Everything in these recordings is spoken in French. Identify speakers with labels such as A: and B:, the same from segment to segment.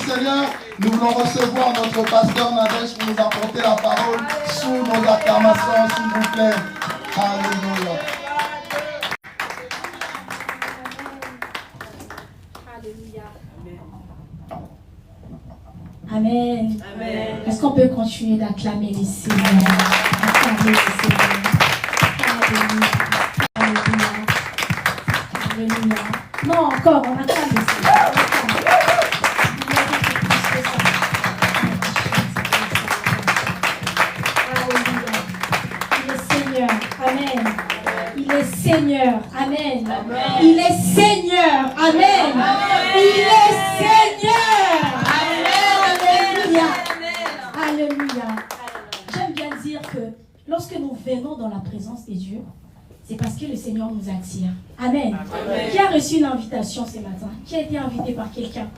A: Seigneur, nous voulons recevoir notre pasteur Nadège pour nous apporter la parole sous nos acclamations, s'il vous plaît. Alléluia.
B: Amen. Amen. Est-ce qu'on peut continuer d'acclamer les Seigneurs? Acclamer les Seigneurs. Alléluia. Alléluia. Alléluia. Non, encore, on acclame les Seigneurs. Amen. Il est Seigneur. Amen. Amen. Il est Seigneur. Amen. Amen. Il est Seigneur. Amen. Alléluia. Alléluia. J'aime bien dire que lorsque nous venons dans la présence de Dieu, c'est parce que le Seigneur nous attire. Amen. Amen. Qui a reçu une invitation ce matin? Qui a été invité par quelqu'un?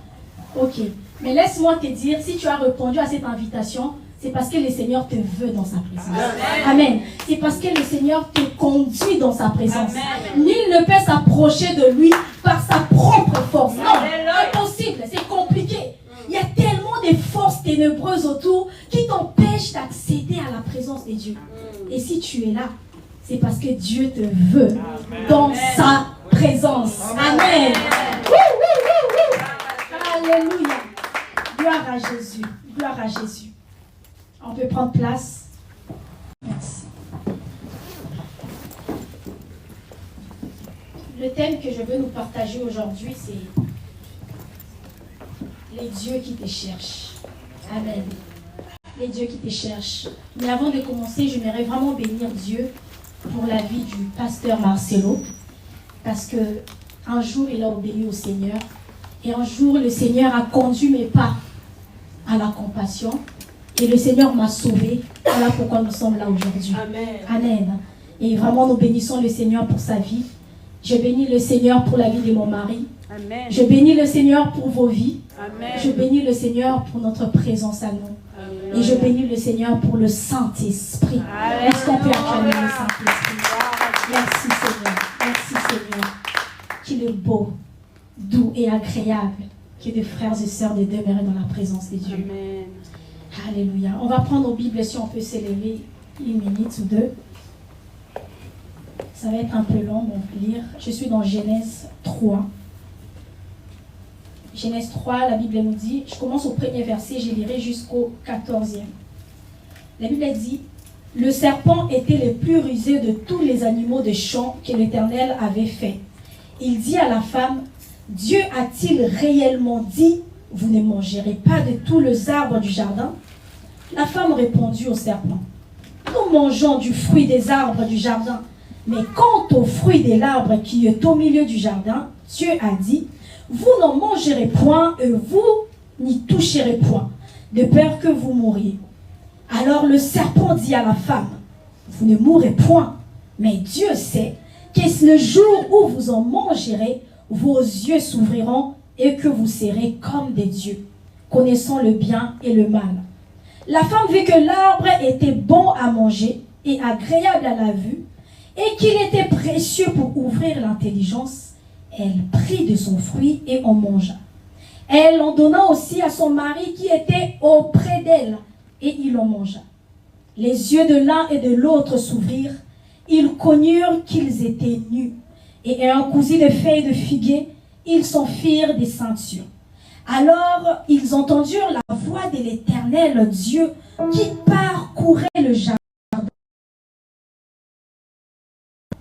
B: Ok. Mais laisse-moi te dire, si tu as répondu à cette invitation, c'est parce que le Seigneur te veut dans sa présence. Amen. Amen. C'est parce que le Seigneur te conduit dans sa présence. Amen. Nul ne peut s'approcher de lui par sa propre force. Non, impossible, c'est compliqué. Il y a tellement de forces ténébreuses autour qui t'empêchent d'accéder à la présence de Dieu. Et si tu es là, c'est parce que Dieu te veut dans sa présence. Amen. Alléluia. Gloire à Jésus. Gloire à Jésus. On peut prendre place. Merci. Le thème que je veux nous partager aujourd'hui, c'est les dieux qui te cherchent. Amen. Les dieux qui te cherchent. Mais avant de commencer, j'aimerais vraiment bénir Dieu pour la vie du pasteur Marcelo. Parce que un jour, il a obéi au Seigneur. Et un jour, le Seigneur a conduit mes pas à la compassion. Et le Seigneur m'a sauvé. Voilà pourquoi nous sommes là aujourd'hui. Amen. Amen. Et vraiment, nous bénissons le Seigneur pour sa vie. Je bénis le Seigneur pour la vie de mon mari. Amen. Je bénis le Seigneur pour vos vies. Amen. Je bénis le Seigneur pour notre présence à nous. Amen. Et je bénis le Seigneur pour le Saint-Esprit. Est-ce qu'on peut acclamer le Saint-Esprit? Merci Seigneur. Merci Seigneur. Qu'il est beau, doux et agréable que des frères et sœurs de demeurer dans la présence de Dieu. Amen. Alléluia. On va prendre nos Bibles si on peut s'élever une minute ou deux. Ça va être un peu long, on peut lire. Je suis dans Genèse 3. Genèse 3, la Bible nous dit, je commence au premier verset, je lirai jusqu'au 14e. La Bible dit, le serpent était le plus rusé de tous les animaux de champ que l'Éternel avait fait. Il dit à la femme, Dieu a-t-il réellement dit, vous ne mangerez pas de tous les arbres du jardin? La femme répondit au serpent, nous mangeons du fruit des arbres du jardin, mais quant au fruit de l'arbre qui est au milieu du jardin, Dieu a dit, vous n'en mangerez point et vous n'y toucherez point, de peur que vous mouriez. Alors le serpent dit à la femme, vous ne mourrez point, mais Dieu sait que le jour où vous en mangerez, vos yeux s'ouvriront et que vous serez comme des dieux, connaissant le bien et le mal. La femme vit que l'arbre était bon à manger et agréable à la vue, et qu'il était précieux pour ouvrir l'intelligence. Elle prit de son fruit et en mangea. Elle en donna aussi à son mari qui était auprès d'elle, et il en mangea. Les yeux de l'un et de l'autre s'ouvrirent, ils connurent qu'ils étaient nus, et ayant cousu des feuilles de figuier, ils s'en firent des ceintures. Alors ils entendirent la voix de l'Éternel Dieu qui parcourait le jardin.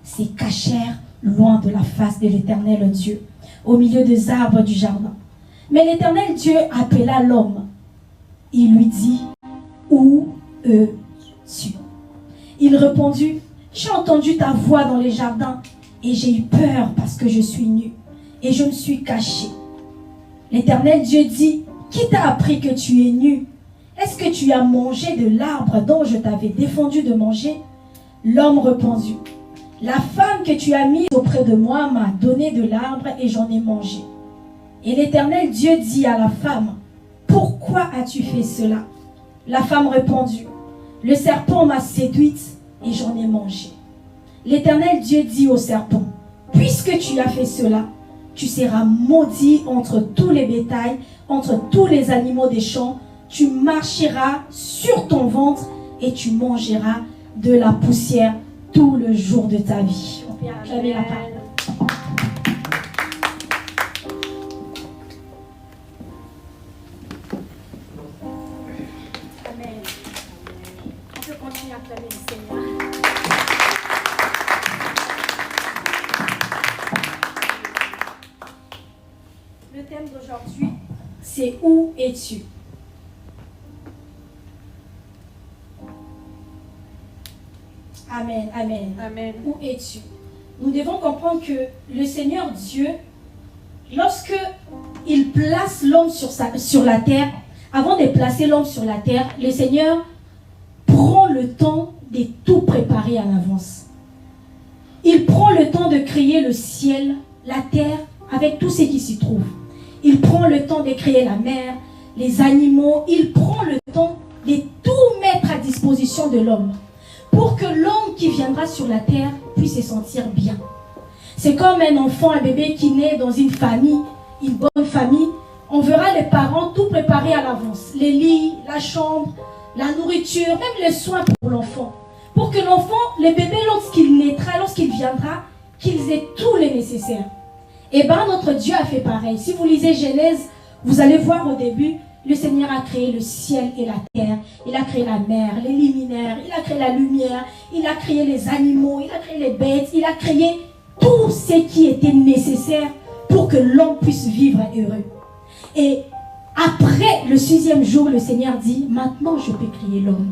B: S'y cachèrent loin de la face de l'Éternel Dieu, au milieu des arbres du jardin. Mais l'Éternel Dieu appela l'homme. Il lui dit, où es-tu? Il répondit, j'ai entendu ta voix dans les jardins, et j'ai eu peur parce que je suis nu, et je me suis caché. L'Éternel Dieu dit, qui t'a appris que tu es nu? Est-ce que tu as mangé de l'arbre dont je t'avais défendu de manger? L'homme répondit, la femme que tu as mise auprès de moi m'a donné de l'arbre et j'en ai mangé. Et l'Éternel Dieu dit à la femme, pourquoi as-tu fait cela? La femme répondit, le serpent m'a séduite et j'en ai mangé. L'Éternel Dieu dit au serpent, puisque tu as fait cela, tu seras maudit entre tous les bétails, entre tous les animaux des champs. Tu marcheras sur ton ventre et tu mangeras de la poussière tout le jour de ta vie. On peut acclamer la parole. Amen. On peut continuer à acclamer le Seigneur. Le thème d'aujourd'hui, c'est où es-tu? Amen, amen.
C: Amen.
B: Où es-tu? Nous devons comprendre que le Seigneur Dieu, lorsque il place l'homme sur la terre, avant de placer l'homme sur la terre, le Seigneur prend le temps de tout préparer à l'avance. Il prend le temps de créer le ciel, la terre, avec tout ce qui s'y trouve. Il prend le temps de créer la mer, les animaux. Il prend le temps de tout mettre à disposition de l'homme, pour que l'homme qui viendra sur la terre puisse se sentir bien. C'est comme un enfant, un bébé qui naît dans une famille, une bonne famille. On verra les parents tout préparer à l'avance. Les lits, la chambre, la nourriture, même les soins pour l'enfant. Pour que l'enfant, le bébé, lorsqu'il naîtra, lorsqu'il viendra, qu'ils aient tout le nécessaire. Et bien notre Dieu a fait pareil. Si vous lisez Genèse, vous allez voir au début, le Seigneur a créé le ciel et la terre. Il a créé la mer, les luminaires, il a créé la lumière, il a créé les animaux, il a créé les bêtes, il a créé tout ce qui était nécessaire pour que l'homme puisse vivre heureux. Et après le 6e jour, le Seigneur dit, maintenant je peux créer l'homme.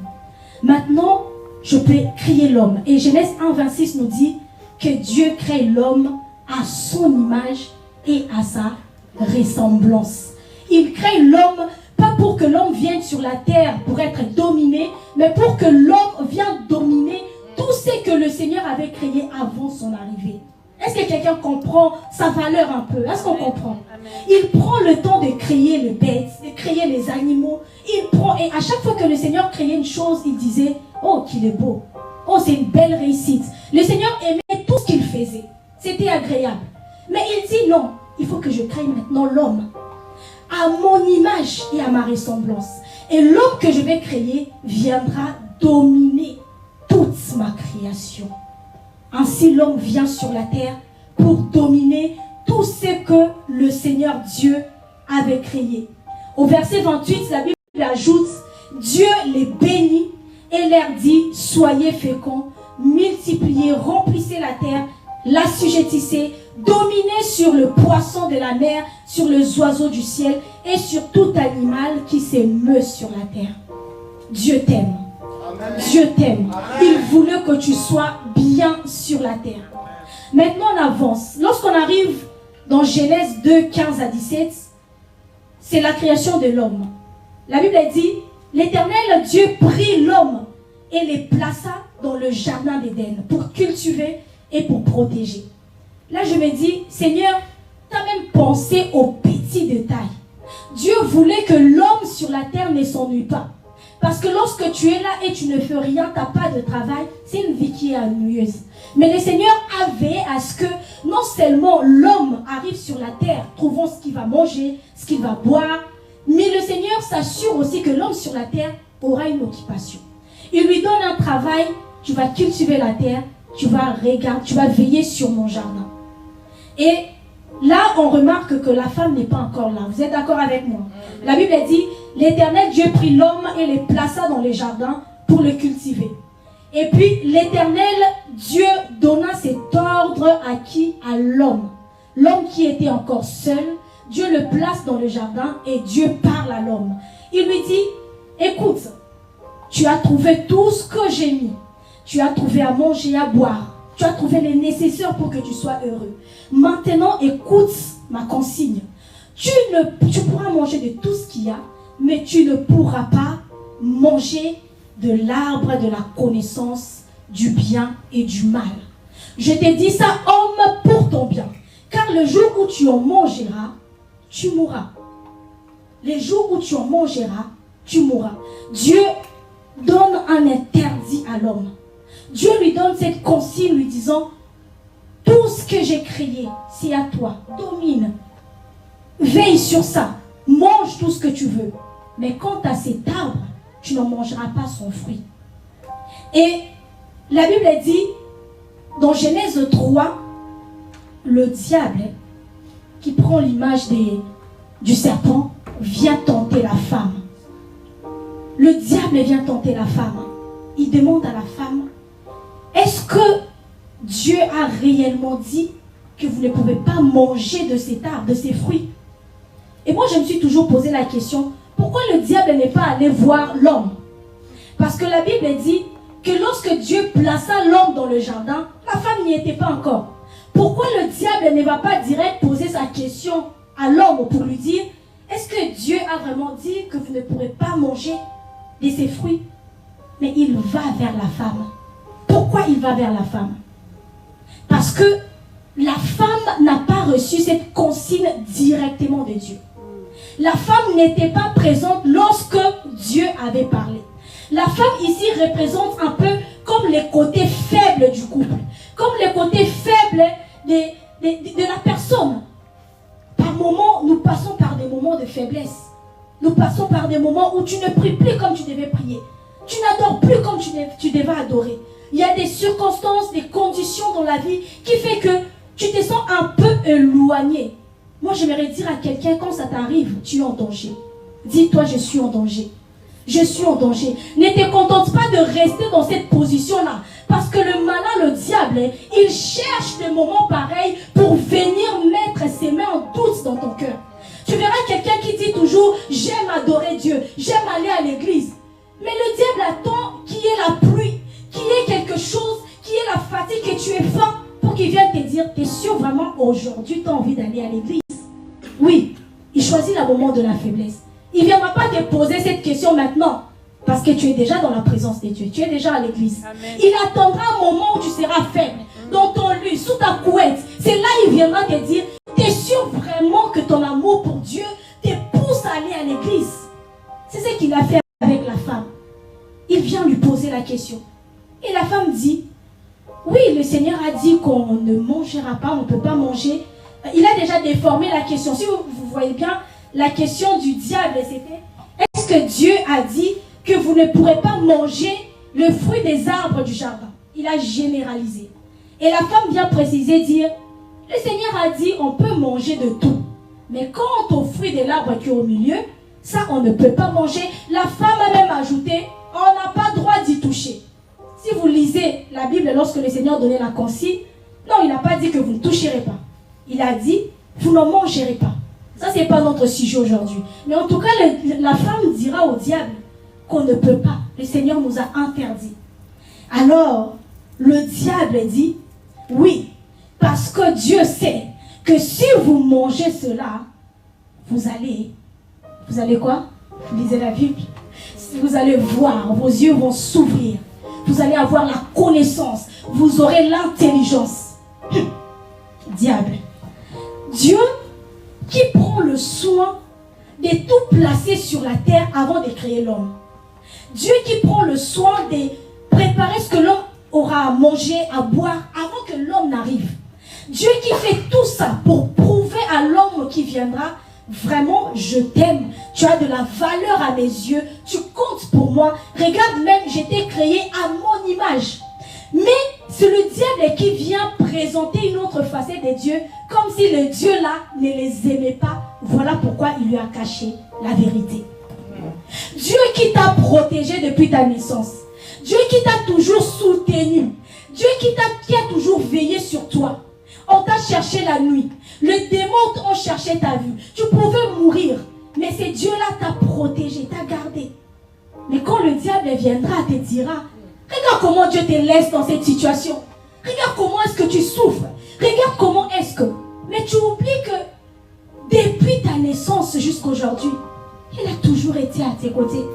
B: Maintenant, je peux créer l'homme. Et Genèse 1, 26 nous dit que Dieu crée l'homme à son image et à sa ressemblance. Il crée l'homme pas pour que l'homme vienne sur la terre pour être dominé, mais pour que l'homme vienne dominer tout ce que le Seigneur avait créé avant son arrivée. Est-ce que quelqu'un comprend sa valeur un peu? Est-ce qu'on comprend? Il prend le temps de créer les bêtes, de créer les animaux. Il prend, et à chaque fois que le Seigneur créait une chose, il disait, oh qu'il est beau, oh c'est une belle réussite. Le Seigneur aimait tout ce qu'il faisait. C'était agréable. Mais il dit non, il faut que je crée maintenant l'homme à mon image et à ma ressemblance. Et l'homme que je vais créer viendra dominer toute ma création. Ainsi l'homme vient sur la terre pour dominer tout ce que le Seigneur Dieu avait créé. Au verset 28, la Bible ajoute, Dieu les bénit et leur dit, soyez féconds, multipliez, remplissez la terre, l'assujettissez, dominez sur le poisson de la mer, sur les oiseaux du ciel et sur tout animal qui se meut sur la terre. Dieu t'aime. Dieu t'aime. Il voulait que tu sois bien sur la terre. Maintenant on avance. Lorsqu'on arrive dans Genèse 2, 15 à 17, c'est la création de l'homme. La Bible dit, l'Éternel Dieu prit l'homme et les plaça dans le jardin d'Éden pour cultiver et pour protéger. Là, je me dis, Seigneur, tu as même pensé aux petits détails. Dieu voulait que l'homme sur la terre ne s'ennuie pas. Parce que lorsque tu es là et tu ne fais rien, tu n'as pas de travail, c'est une vie qui est ennuyeuse. Mais le Seigneur a veillé à ce que non seulement l'homme arrive sur la terre, trouvant ce qu'il va manger, ce qu'il va boire, mais le Seigneur s'assure aussi que l'homme sur la terre aura une occupation. Il lui donne un travail, tu vas cultiver la terre, tu vas regarder, tu vas veiller sur mon jardin. Et là, on remarque que la femme n'est pas encore là. Vous êtes d'accord avec moi? La Bible dit, l'Éternel Dieu prit l'homme et les plaça dans les jardins pour le cultiver. Et puis, l'Éternel Dieu donna cet ordre à qui? À l'homme. L'homme qui était encore seul, Dieu le place dans le jardin et Dieu parle à l'homme. Il lui dit, écoute, tu as trouvé tout ce que j'ai mis. Tu as trouvé à manger, à boire. Tu as trouvé les nécessaires pour que tu sois heureux. Maintenant, écoute ma consigne. Tu pourras manger de tout ce qu'il y a, mais tu ne pourras pas manger de l'arbre de la connaissance du bien et du mal. Je te dis ça, homme, pour ton bien. Car le jour où tu en mangeras, tu mourras. Les jours où tu en mangeras, tu mourras. Dieu donne un interdit à l'homme. Dieu lui donne cette consigne lui disant, tout ce que j'ai créé, c'est à toi. Domine. Veille sur ça. Mange tout ce que tu veux. Mais quant à cet arbre, tu n'en mangeras pas son fruit. Et la Bible dit, dans Genèse 3, le diable, qui prend l'image du serpent, vient tenter la femme. Le diable vient tenter la femme. Il demande à la femme, est-ce que Dieu a réellement dit que vous ne pouvez pas manger de cet arbre, de ces fruits? Et moi, je me suis toujours posé la question, pourquoi le diable n'est pas allé voir l'homme? Parce que la Bible dit que lorsque Dieu plaça l'homme dans le jardin, la femme n'y était pas encore. Pourquoi le diable ne va pas direct poser sa question à l'homme pour lui dire, est-ce que Dieu a vraiment dit que vous ne pourrez pas manger de ces fruits? Mais il va vers la femme. Pourquoi il va vers la femme? Parce que la femme n'a pas reçu cette consigne directement de Dieu. La femme n'était pas présente lorsque Dieu avait parlé. La femme ici représente un peu comme les côtés faibles du couple, comme les côtés faibles de la personne. Par moments, nous passons par des moments de faiblesse. Nous passons par des moments où tu ne pries plus comme tu devais prier. Tu n'adores plus comme tu devais adorer. Il y a des circonstances, des conditions dans la vie qui fait que tu te sens un peu éloigné. Moi, j'aimerais dire à quelqu'un, quand ça t'arrive, tu es en danger. Dis-toi, je suis en danger. Je suis en danger. Ne te contente pas de rester dans cette position-là. Parce que le malin, le diable, il cherche des moments pareils pour venir mettre ses mains en doute dans ton cœur. Tu verras quelqu'un qui dit toujours, j'aime adorer Dieu, j'aime aller à l'église. Mais le diable attend qu'il y ait la pluie, qu'il y ait quelque chose, qu'il y ait la fatigue, que tu aies faim, pour qu'il vienne te dire, t'es sûr vraiment aujourd'hui tu as envie d'aller à l'église? Oui, il choisit le moment de la faiblesse. Il ne viendra pas te poser cette question maintenant, parce que tu es déjà dans la présence de Dieu, tu es déjà à l'église. Il attendra un moment où tu seras faible, dans ton lit, sous ta couette. C'est là qu'il viendra te dire, t'es sûr vraiment que ton amour pour Dieu te pousse à aller à l'église? C'est ce qu'il a fait avec la femme. Il vient lui poser la question. Et la femme dit, oui, le Seigneur a dit qu'on ne mangera pas, on ne peut pas manger. Il a déjà déformé la question. Si vous voyez bien, la question du diable, c'était, est-ce que Dieu a dit que vous ne pourrez pas manger le fruit des arbres du jardin? Il a généralisé. Et la femme vient préciser, dire, le Seigneur a dit, on peut manger de tout. Mais quant au fruit de l'arbre qui est au milieu, ça, on ne peut pas manger. La femme a même ajouté, on n'a pas droit d'y toucher. Si vous lisez la Bible, lorsque le Seigneur donnait la consigne, non, il n'a pas dit que vous ne toucherez pas. Il a dit, vous n'en mangerez pas. Ça, ce n'est pas notre sujet aujourd'hui. Mais en tout cas, la femme dira au diable qu'on ne peut pas. Le Seigneur nous a interdit. Alors, le diable dit, oui, parce que Dieu sait que si vous mangez cela, vous allez quoi? Lisez la Bible. Vous allez voir, vos yeux vont s'ouvrir. Vous allez avoir la connaissance. Vous aurez l'intelligence. Diable. Dieu qui prend le soin de tout placer sur la terre avant de créer l'homme. Dieu qui prend le soin de préparer ce que l'homme aura à manger, à boire avant que l'homme n'arrive. Dieu qui fait tout ça pour prouver à l'homme qui viendra, vraiment, je t'aime. Tu as de la valeur à mes yeux. Tu comptes pour moi. Regarde même, j'ai été créé à mon image. Mais c'est le diable qui vient présenter une autre facette de Dieu, comme si le Dieu-là ne les aimait pas. Voilà pourquoi il lui a caché la vérité. Dieu qui t'a protégé depuis ta naissance. Dieu qui t'a toujours soutenu. Dieu qui a toujours veillé sur toi. On t'a cherché la nuit. Les démons ont cherché ta vie. Tu pouvais mourir. Mais ce Dieu-là t'a protégé, t'a gardé. Mais quand le diable viendra, te dira, regarde comment Dieu te laisse dans cette situation. Regarde comment est-ce que tu souffres. Regarde comment est-ce que... Mais tu oublies que depuis ta naissance jusqu'à aujourd'hui, il a toujours été à tes côtés.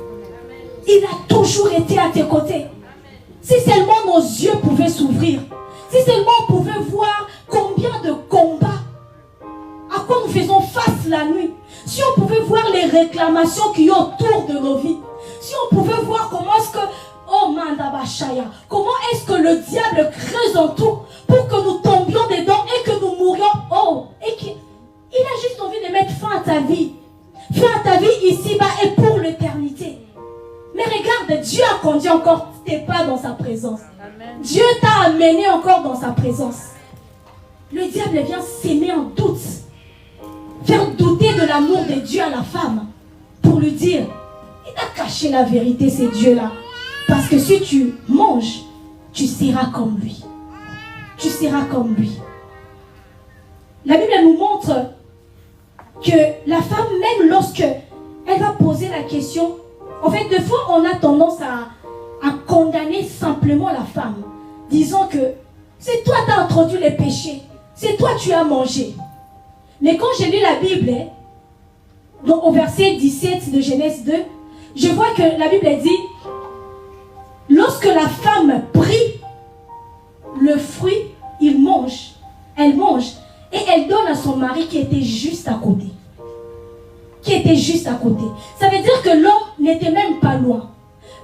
B: Il a toujours été à tes côtés. Si seulement nos yeux pouvaient s'ouvrir, si seulement on pouvait voir combien de combats à quoi nous faisons face la nuit, si on pouvait voir les réclamations qui y a autour de nos vies, si on pouvait voir comment est-ce que, oh Mandabashaya, comment est-ce que le diable creuse en tout pour que nous tombions dedans et que as juste envie de mettre fin à ta vie. Fin à ta vie ici-bas et pour l'éternité. Mais regarde, Dieu a conduit encore tes pas dans sa présence. Amen. Dieu t'a amené encore dans sa présence. Le diable vient s'aimer en doute. Faire douter de l'amour de Dieu à la femme. Pour lui dire, il a caché la vérité, c'est Dieu-là. Parce que si tu manges, tu seras comme lui. Tu seras comme lui. La Bible nous montre que la femme, même lorsque elle va poser la question, en fait, des fois, on a tendance à condamner simplement la femme, disant que c'est toi qui as introduit les péchés, c'est toi tu as mangé. Mais quand j'ai lu la Bible, donc au verset 17 de Genèse 2, je vois que la Bible dit, lorsque la femme prit le fruit, elle mange, et elle donne à son mari qui était juste à côté. Qui était juste à côté. Ça veut dire que l'homme n'était même pas loin.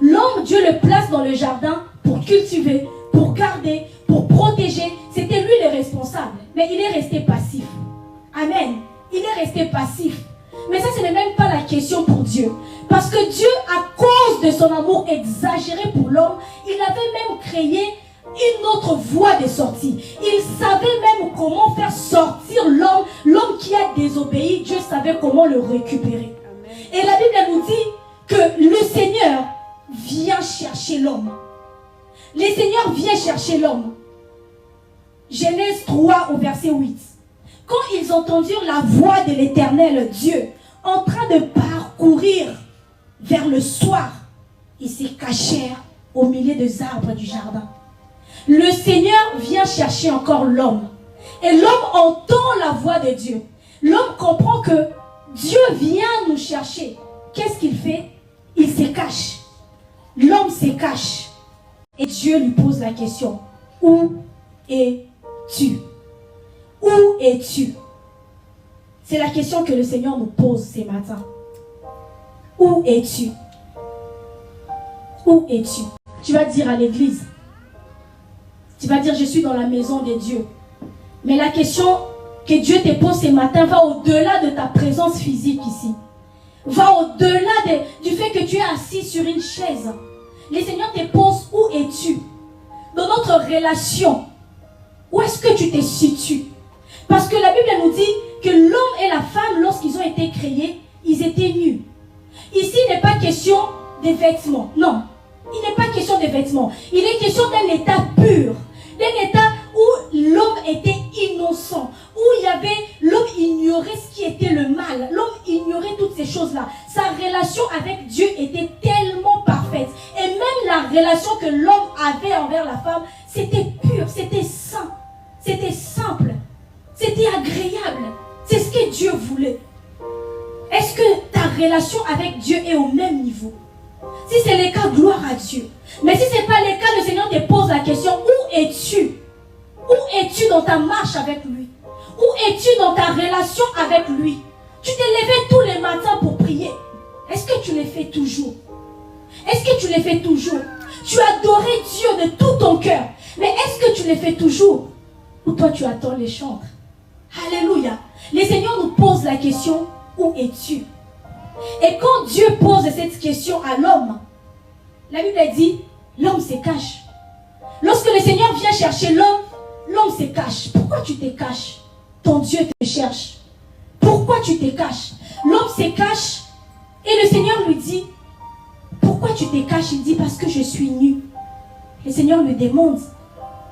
B: L'homme, Dieu le place dans le jardin pour cultiver, pour garder, pour protéger. C'était lui le responsable. Mais il est resté passif. Amen. Il est resté passif. Mais ça, ce n'est même pas la question pour Dieu. Parce que Dieu, à cause de son amour exagéré pour l'homme, il avait même créé une autre voie de sortie. Il savait même comment faire sortir l'homme. L'homme qui a désobéi, Dieu savait comment le récupérer. Amen. Et la Bible nous dit que le Seigneur vient chercher l'homme. Le Seigneur vient chercher l'homme. Genèse 3 au verset 8. Quand ils entendirent la voix de l'Éternel Dieu en train de parcourir vers le soir, ils se cachèrent au milieu des arbres du jardin. Le Seigneur vient chercher encore l'homme. Et l'homme entend la voix de Dieu. L'homme comprend que Dieu vient nous chercher. Qu'est-ce qu'il fait? Il se cache. L'homme se cache. Et Dieu lui pose la question. Où es-tu? Où es-tu? C'est la question que le Seigneur nous pose ce matin. Où es-tu? Où es-tu? Tu vas dire à l'église. Tu vas dire, je suis dans la maison de Dieu. Mais la question que Dieu te pose ce matin va au-delà de ta présence physique ici. Va au-delà du fait que tu es assis sur une chaise. Le Seigneur te pose, où es-tu? Dans notre relation, où est-ce que tu te situes? Parce que la Bible nous dit que l'homme et la femme, lorsqu'ils ont été créés, ils étaient nus. Ici, il n'est pas question des vêtements. Non, il n'est pas question des vêtements. Il est question d'un état pur. D'un état où l'homme était innocent. Où il y avait, l'homme ignorait ce qui était le mal. L'homme ignorait toutes ces choses-là. Sa relation avec Dieu était tellement parfaite. Et même la relation que l'homme avait envers la femme, c'était pur, c'était sain, c'était simple, c'était agréable. C'est ce que Dieu voulait. Est-ce que ta relation avec Dieu est au même niveau? Si c'est le cas, gloire à Dieu. Mais si ce n'est pas le cas, le Seigneur te pose la question, où es-tu? Où es-tu dans ta marche avec lui? Où es-tu dans ta relation avec lui? Tu t'es levé tous les matins pour prier. Est-ce que tu le fais toujours? Est-ce que tu le fais toujours? Tu adorais Dieu de tout ton cœur. Mais est-ce que tu le fais toujours? Ou toi tu attends les chantres? Alléluia. Le Seigneur nous pose la question, où es-tu? Et quand Dieu pose cette question à l'homme, la Bible dit, l'homme se cache. Lorsque le Seigneur vient chercher l'homme, l'homme se cache. Pourquoi tu te caches? Ton Dieu te cherche. Pourquoi tu te caches? L'homme se cache et le Seigneur lui dit, pourquoi tu te caches? Il dit, parce que je suis nu. Le Seigneur lui demande,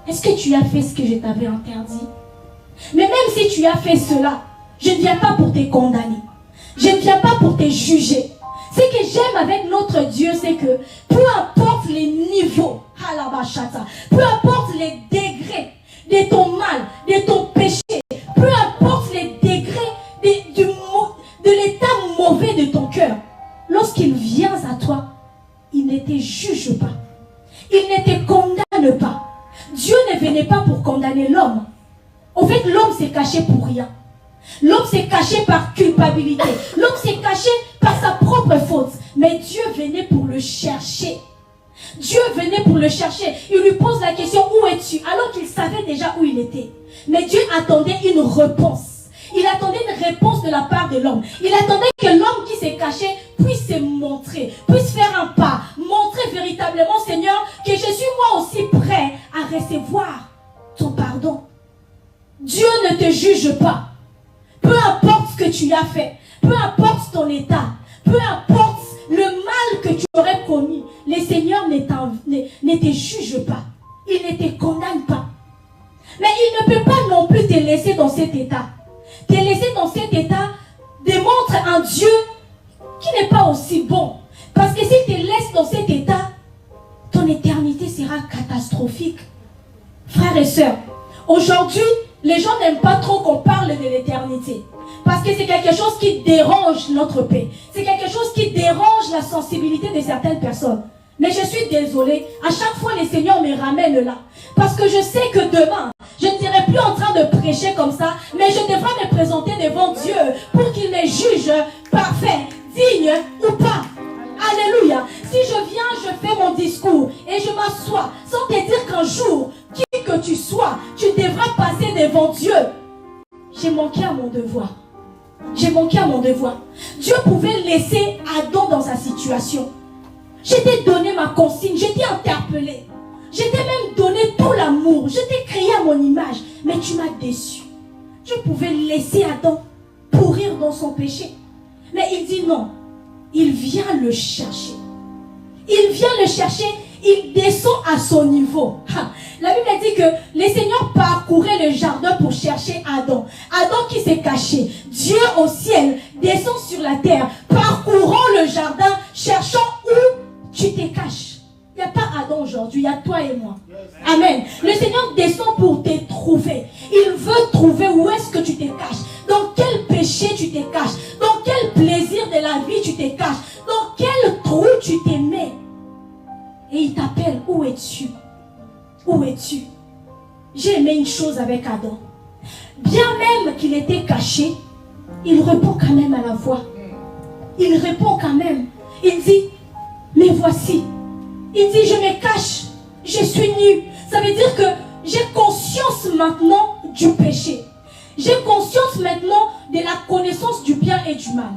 B: est-ce que tu as fait ce que je t'avais interdit? Mais même si tu as fait cela, je ne viens pas pour te condamner. Je ne viens pas pour te juger. Ce que j'aime avec notre Dieu, c'est que peu importe les niveaux, peu importe les degrés de ton mal, de ton péché, peu importe les degrés de l'état mauvais de ton cœur, lorsqu'il vient à toi, il ne te juge pas. Il ne te condamne pas. Dieu ne venait pas pour condamner l'homme. En fait, l'homme s'est caché pour rien. L'homme s'est caché par culpabilité. L'homme s'est caché par sa propre faute. Mais Dieu venait pour le chercher. Dieu venait pour le chercher. Il lui pose la question, où es-tu? Alors qu'il savait déjà où il était. Mais Dieu attendait une réponse. Il attendait une réponse de la part de l'homme. Il attendait que l'homme qui s'est caché puisse se montrer, puisse faire un pas, montrer véritablement, Seigneur, que je suis moi aussi prêt à recevoir ton pardon. Dieu ne te juge pas. Peu importe ce que tu as fait, peu importe ton état, peu importe le mal que tu aurais commis, le Seigneur ne te juge pas. Il ne te condamne pas. Mais il ne peut pas non plus te laisser dans cet état. Te laisser dans cet état démontre un Dieu qui n'est pas aussi bon. Parce que s'il te laisse dans cet état, ton éternité sera catastrophique. Frères et sœurs, aujourd'hui, les gens n'aiment pas trop qu'on parle de l'éternité. Parce que c'est quelque chose qui dérange notre paix. C'est quelque chose qui dérange la sensibilité de certaines personnes. Mais je suis désolée, à chaque fois le Seigneur me ramène là. Parce que je sais que demain, je ne serai plus en train de prêcher comme ça, mais je devrais me présenter devant Dieu pour qu'il me juge parfait, digne ou pas. Alléluia. Si je viens, je fais mon discours et je m'assois sans te dire qu'un jour, qui que tu sois, tu devras passer devant Dieu. J'ai manqué à mon devoir. J'ai manqué à mon devoir. Dieu pouvait laisser Adam dans sa situation. Je t'ai donné ma consigne, je t'ai interpellé. Je t'ai même donné tout l'amour. Je t'ai créé à mon image. Mais tu m'as déçu. Dieu pouvait laisser Adam pourrir dans son péché. Mais il dit non. Il vient le chercher. Il vient le chercher. Il descend à son niveau. La Bible dit que les seigneurs parcouraient le jardin pour chercher Adam. Adam qui s'est caché. Dieu au ciel descend sur la terre, parcourant le jardin, cherchant où tu te caches. Il n'y a pas Adam aujourd'hui, il y a toi et moi. Amen. Le Seigneur descend pour te trouver. Il veut trouver où est-ce que tu te caches. Dans quel péché tu te caches. Dans quel plaisir de la vie tu te caches. Dans quel trou tu te mets. Et il t'appelle, où es-tu? Où es-tu? J'ai aimé une chose avec Adam. Bien même qu'il était caché, il répond quand même à la voix. Il répond quand même. Il dit, mais voici. Il dit, je me cache, je suis nu. Ça veut dire que j'ai conscience maintenant du péché. J'ai conscience maintenant de la connaissance du bien et du mal.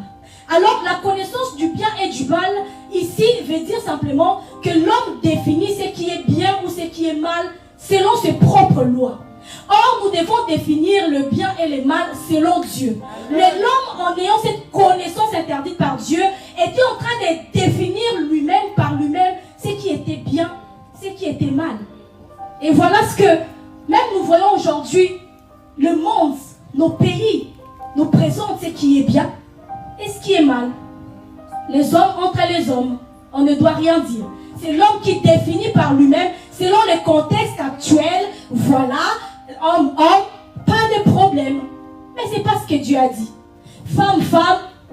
B: Alors, la connaissance du bien et du mal, ici, veut dire simplement que l'homme définit ce qui est bien ou ce qui est mal selon ses propres lois. Or, nous devons définir le bien et le mal selon Dieu. Mais l'homme, en ayant cette connaissance interdite par Dieu, était en train de définir lui-même par lui-même ce qui était bien, ce qui était mal. Et voilà ce que, même nous voyons aujourd'hui, le monde, nos pays, nous présentent ce qui est bien et ce qui est mal. Les hommes entre les hommes, on ne doit rien dire. C'est l'homme qui définit par lui-même, selon le contexte actuel, voilà, homme, pas de problème. Mais ce n'est pas ce que Dieu a dit. Femme,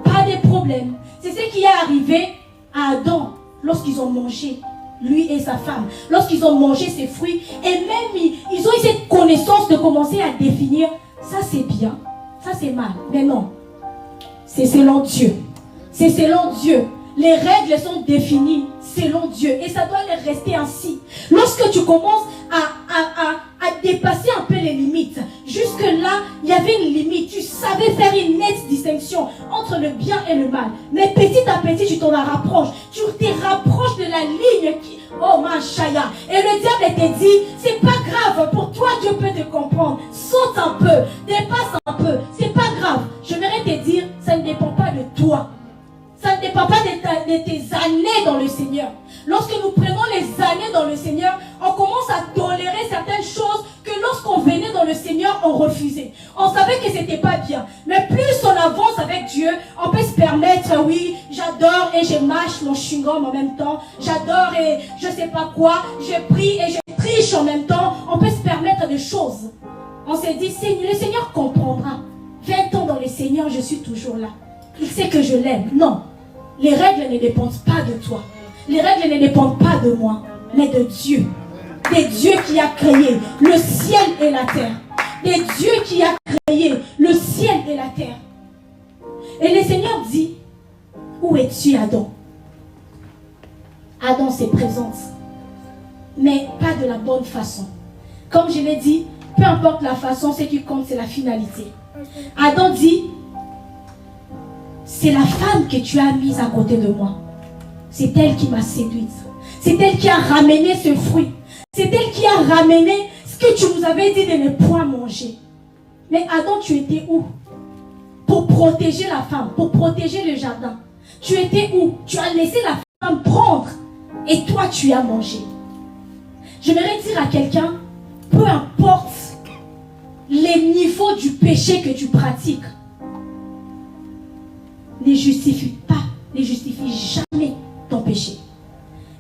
B: pas de problème. C'est ce qui est arrivé à Adam lorsqu'ils ont mangé, lui et sa femme. Lorsqu'ils ont mangé ces fruits, et même ils ont eu cette connaissance de commencer à définir, ça c'est bien, ça c'est mal. Mais non, c'est selon Dieu. C'est selon Dieu. Les règles sont définies selon Dieu. Et ça doit rester ainsi. Lorsque tu commences à dépasser un peu les limites, jusque-là, il y avait une limite. Tu savais faire une nette distinction entre le bien et le mal. Mais petit à petit, tu t'en rapproches. Tu te rapproches de la ligne qui... Oh, Machaya. Et le diable te dit, c'est pas grave. Pour toi, Dieu peut te comprendre. Saute un peu. Dépasse un peu. C'est pas grave. Je voudrais te dire, ça ne dépend pas de toi. Ça ne dépend pas de tes années dans le Seigneur. Lorsque nous prenons les années dans le Seigneur, on commence à tolérer certaines choses que lorsqu'on venait dans le Seigneur, on refusait. On savait que c'était pas bien. Mais plus on avance avec Dieu, on peut se permettre, oui, j'adore et je mâche mon chewing-gum en même temps. J'adore et je sais pas quoi. Je prie et je triche en même temps. On peut se permettre des choses. On s'est dit, le Seigneur comprendra. 20 ans dans le Seigneur, je suis toujours là. Il sait que je l'aime. Non. Les règles ne dépendent pas de toi. Les règles ne dépendent pas de moi, mais de Dieu. De Dieu qui a créé le ciel et la terre. De Dieu qui a créé le ciel et la terre. Et le Seigneur dit, où es-tu, Adam? Adam se présente, mais pas de la bonne façon. Comme je l'ai dit, peu importe la façon, ce qui compte, c'est la finalité. Adam dit, c'est la femme que tu as mise à côté de moi. C'est elle qui m'a séduite. C'est elle qui a ramené ce fruit. C'est elle qui a ramené ce que tu nous avais dit de ne point manger. Mais Adam, tu étais où? Pour protéger la femme, pour protéger le jardin. Tu étais où? Tu as laissé la femme prendre et toi tu as mangé. J'aimerais dire à quelqu'un, peu importe les niveaux du péché que tu pratiques, ne justifie jamais ton péché.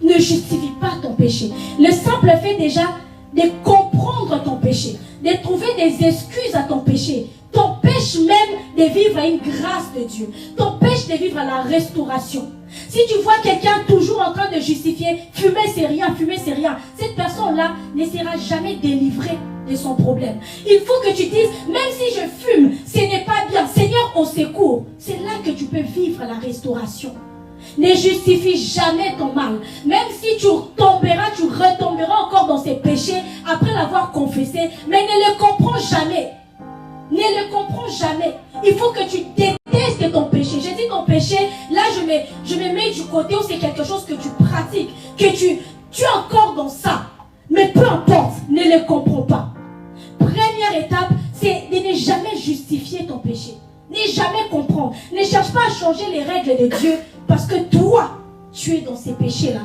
B: Ne justifie pas ton péché. Le simple fait déjà de comprendre ton péché, de trouver des excuses à ton péché, t'empêche même de vivre à une grâce de Dieu, t'empêche de vivre à la restauration. Si tu vois quelqu'un toujours en train de justifier, fumer c'est rien, cette personne-là ne sera jamais délivrée de son problème. Il faut que tu dises, même si je fume, ce n'est pas bien, Seigneur au secours. C'est là que tu peux vivre la restauration. Ne justifie jamais ton mal. Même si tu tomberas, tu retomberas encore dans ces péchés après l'avoir confessé, mais ne le comprends jamais. Ne le comprends jamais. Il faut que tu détestes ton péché. J'ai dit ton péché, là je me mets du côté où c'est quelque chose que tu pratiques, que tu es encore dans ça. Mais peu importe, ne le comprends pas. Première étape, c'est de ne jamais justifier ton péché. Ne jamais comprendre. Ne cherche pas à changer les règles de Dieu parce que toi, tu es dans ces péchés-là.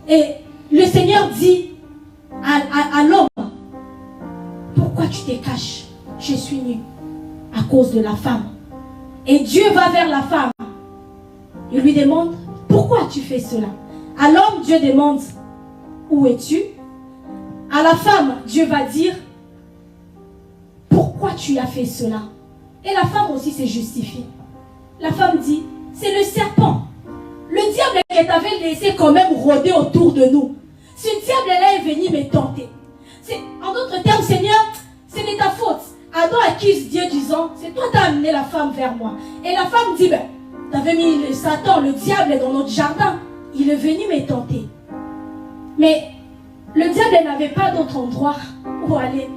B: Et le Seigneur dit à l'homme, pourquoi tu te caches? Je suis nu à cause de la femme. Et Dieu va vers la femme. Il lui demande, pourquoi tu fais cela? À l'homme, Dieu demande, où es-tu? À la femme, Dieu va dire, pourquoi tu as fait cela? Et la femme aussi se justifie. La femme dit, c'est le serpent. Le diable qui t'avait laissé quand même rôder autour de nous. Ce diable-là est venu me tenter. En d'autres termes, Seigneur, ce n'est ta faute. Adam accuse Dieu disant, c'est toi qui as amené la femme vers moi. Et la femme dit, ben, tu avais mis le Satan, le diable dans notre jardin. Il est venu me tenter. Mais le diable n'avait pas d'autre endroit où aller.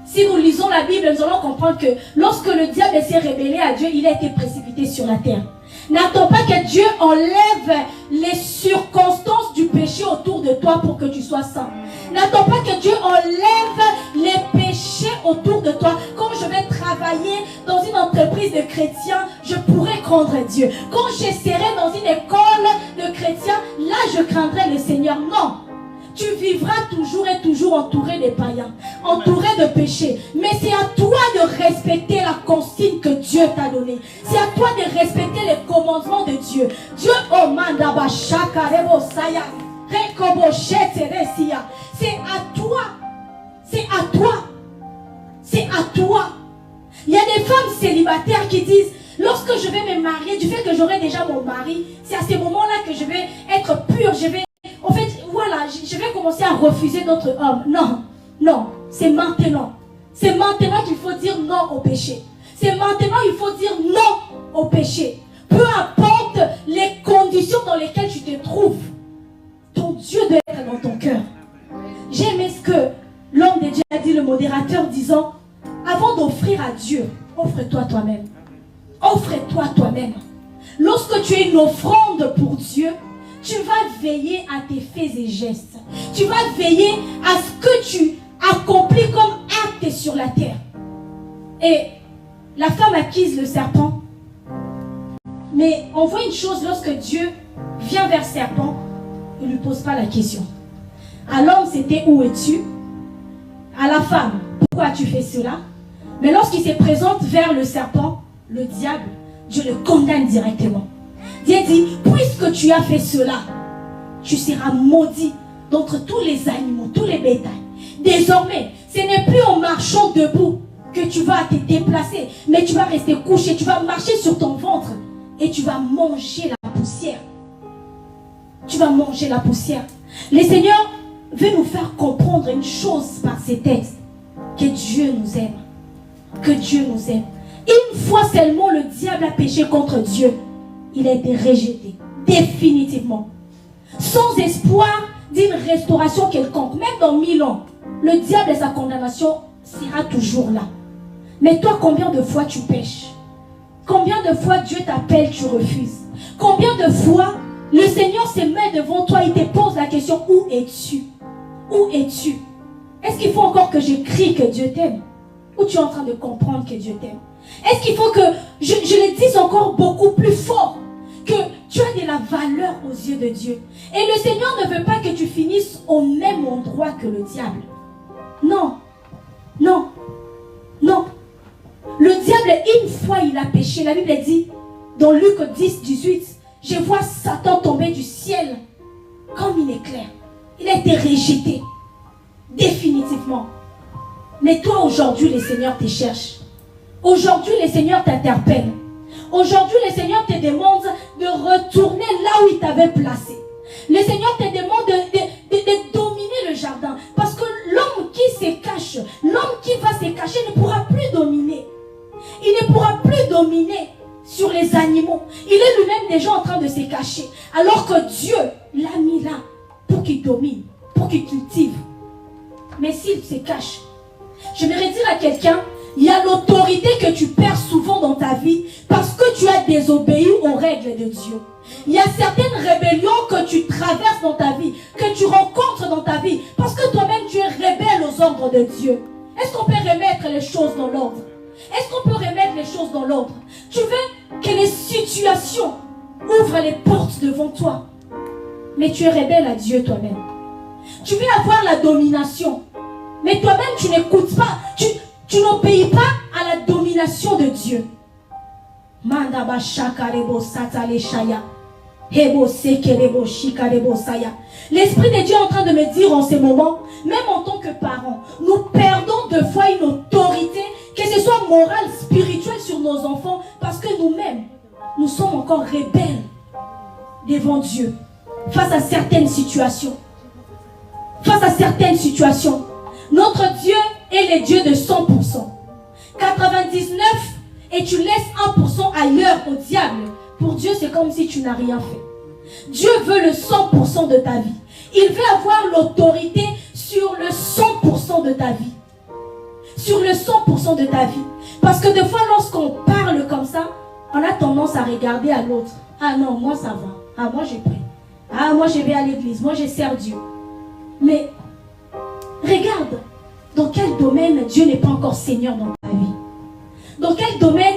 B: Si nous lisons la Bible, nous allons comprendre que lorsque le diable s'est rébellé à Dieu, il a été précipité sur la terre. N'attends pas que Dieu enlève les circonstances du péché autour de toi pour que tu sois saint. N'attends pas que Dieu enlève les péchés autour de toi. Quand je vais travailler dans une entreprise de chrétiens, je pourrais craindre Dieu. Quand je serai dans une école de chrétiens, là je craindrai le Seigneur. Non. Tu vivras toujours et toujours entouré des païens, entouré de péchés. Mais c'est à toi de respecter la consigne que Dieu t'a donnée. C'est à toi de respecter les commandements de Dieu. Dieu, oh mandaba shaka rebo saya, rekobo shete resia. C'est à toi. C'est à toi. C'est à toi. Il y a des femmes célibataires qui disent, lorsque je vais me marier, du fait que j'aurai déjà mon mari, c'est à ce moment-là que je vais être pure, en fait, voilà, je vais commencer à refuser d'autres hommes. Non, non, c'est maintenant. C'est maintenant qu'il faut dire non au péché. C'est maintenant qu'il faut dire non au péché. Peu importe les conditions dans lesquelles tu te trouves, ton Dieu doit être dans ton cœur. J'ai aimé ce que l'homme de Dieu a dit, le modérateur, disant, avant d'offrir à Dieu, offre-toi toi-même. Offre-toi toi-même. Lorsque tu es une offrande pour Dieu, tu vas veiller à tes faits et gestes. Tu vas veiller à ce que tu accomplis comme acte sur la terre. Et la femme accuse le serpent. Mais on voit une chose, lorsque Dieu vient vers le serpent, il ne lui pose pas la question. À l'homme, c'était où es-tu? À la femme, pourquoi tu fais cela? Mais lorsqu'il se présente vers le serpent, le diable, Dieu le condamne directement. Dieu dit, puisque tu as fait cela, tu seras maudit d'entre tous les animaux, tous les bétails. Désormais, ce n'est plus en marchant debout que tu vas te déplacer, mais tu vas rester couché, tu vas marcher sur ton ventre et tu vas manger la poussière. Tu vas manger la poussière. Le Seigneur veut nous faire comprendre une chose par ces textes, que Dieu nous aime. Que Dieu nous aime. Une fois seulement le diable a péché contre Dieu, il a été rejeté, définitivement. Sans espoir d'une restauration quelconque, même dans 1000 ans, le diable et sa condamnation sera toujours là. Mais toi, combien de fois tu pêches? Combien de fois Dieu t'appelle, tu refuses? Combien de fois le Seigneur se met devant toi, il te pose la question, où es-tu? Où es-tu? Est-ce qu'il faut encore que j'écris que Dieu t'aime? Ou tu es en train de comprendre que Dieu t'aime? Est-ce qu'il faut que je le dise encore beaucoup plus fort? Que tu as de la valeur aux yeux de Dieu. Et le Seigneur ne veut pas que tu finisses au même endroit que le diable. Non. Non. Non. Le diable, une fois il a péché. La Bible dit, dans Luc 10, 18, je vois Satan tomber du ciel comme une éclair. Il a été rejeté. Définitivement. Mais toi, aujourd'hui, le Seigneur te cherche. Aujourd'hui, le Seigneur t'interpelle. Aujourd'hui, le Seigneur te demande de retourner là où il t'avait placé. Le Seigneur te demande de dominer le jardin. Parce que l'homme qui se cache, l'homme qui va se cacher ne pourra plus dominer. Il ne pourra plus dominer sur les animaux. Il est lui-même déjà en train de se cacher. Alors que Dieu l'a mis là pour qu'il domine, pour qu'il cultive. Mais s'il se cache, je vais dire à quelqu'un, il y a l'autorité que tu perds souvent dans ta vie parce que tu as désobéi aux règles de Dieu. Il y a certaines rébellions que tu traverses dans ta vie, que tu rencontres dans ta vie, parce que toi-même tu es rebelle aux ordres de Dieu. Est-ce qu'on peut remettre les choses dans l'ordre? Est-ce qu'on peut remettre les choses dans l'ordre? Tu veux que les situations ouvrent les portes devant toi, mais tu es rebelle à Dieu toi-même. Tu veux avoir la domination, mais toi-même tu n'écoutes pas, tu n'obéis pas à la domination de Dieu. L'Esprit de Dieu est en train de me dire en ce moment, même en tant que parents, nous perdons de fois une autorité, que ce soit morale, spirituelle sur nos enfants, parce que nous-mêmes, nous sommes encore rebelles devant Dieu, face à certaines situations. Face à certaines situations. Notre Dieu est le Dieu de 100%. 99 et tu laisses 1% ailleurs au diable. Pour Dieu, c'est comme si tu n'as rien fait. Dieu veut le 100% de ta vie. Il veut avoir l'autorité sur le 100% de ta vie. Sur le 100% de ta vie. Parce que des fois, lorsqu'on parle comme ça, on a tendance à regarder à l'autre. Ah non, moi ça va. Ah, moi j'ai pris. Ah, moi je vais à l'église. Moi je sers Dieu. Mais regarde, dans quel domaine Dieu n'est pas encore Seigneur dans ta vie? Dans quel domaine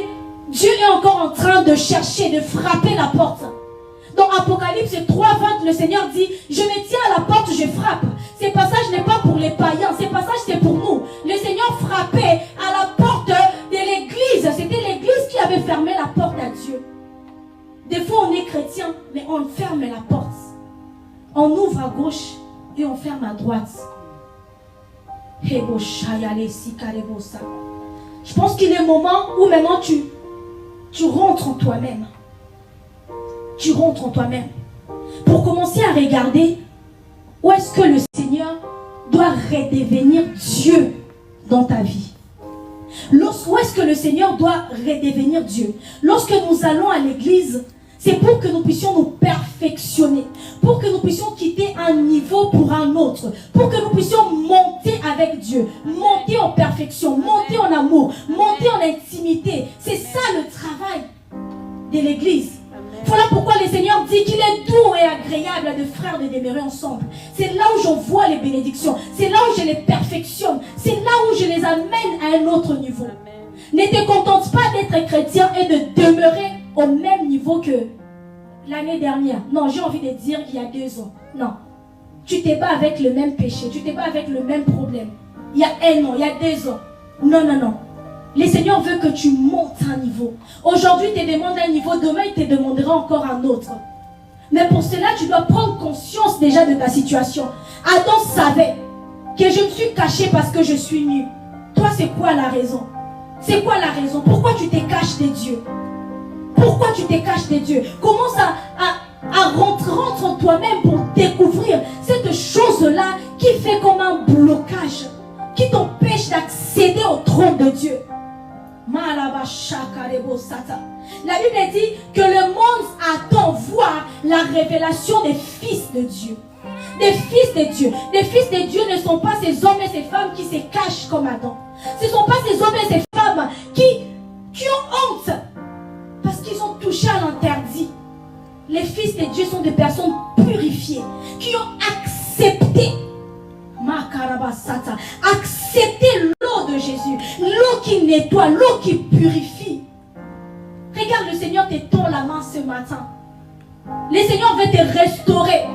B: Dieu est encore en train de chercher, de frapper la porte? Dans Apocalypse 3:20, le Seigneur dit, je me tiens à la porte, je frappe. Ce passage n'est pas pour les païens, ce passage c'est pour nous. Le Seigneur frappait à la porte de l'église. C'était l'église qui avait fermé la porte à Dieu. Des fois on est chrétien, mais on ferme la porte. On ouvre à gauche et on ferme à droite. Je pense qu'il est le moment où maintenant tu rentres en toi-même. Tu rentres en toi-même. Pour commencer à regarder où est-ce que le Seigneur doit redevenir Dieu dans ta vie. Où est-ce que le Seigneur doit redevenir Dieu? Lorsque nous allons à l'église, c'est pour que nous puissions nous perfectionner, pour que nous puissions quitter un niveau pour un autre, pour que nous puissions monter avec Dieu, monter en perfection, monter en amour, monter en intimité. C'est ça le travail de l'église. Voilà pourquoi le Seigneur dit qu'il est doux et agréable à des frères de demeurer ensemble. C'est là où j'en vois les bénédictions, c'est là où je les perfectionne, c'est là où je les amène à un autre niveau. Ne te contente pas d'être chrétien et de demeurer au même niveau que l'année dernière. Non, j'ai envie de dire qu'il y a 2 ans. Non. Tu te bats avec le même péché. Tu te bats avec le même problème. Il y a 1 an, il y a 2 ans. Non, non, non. Le Seigneur veut que tu montes un niveau. Aujourd'hui, il te demande un niveau. Demain, il te demandera encore un autre. Mais pour cela, tu dois prendre conscience déjà de ta situation. Adam savait que je me suis caché parce que je suis nu. Toi, c'est quoi la raison? C'est quoi la raison? Pourquoi tu te caches de Dieu? Pourquoi tu te caches de Dieu? Commence à rentrer en toi-même pour découvrir cette chose-là qui fait comme un blocage, qui t'empêche d'accéder au trône de Dieu. La Bible dit que le monde attend voir la révélation des fils de Dieu. Des fils de Dieu. Les fils de Dieu ne sont pas ces hommes et ces femmes qui se cachent comme Adam. Ce ne sont pas ces hommes et ces femmes Les fils de Dieu sont des personnes purifiées, qui ont accepté, accepté l'eau de Jésus, l'eau qui nettoie, l'eau qui purifie. Regarde, le Seigneur te tend la main ce matin. Le Seigneur veut te restaurer.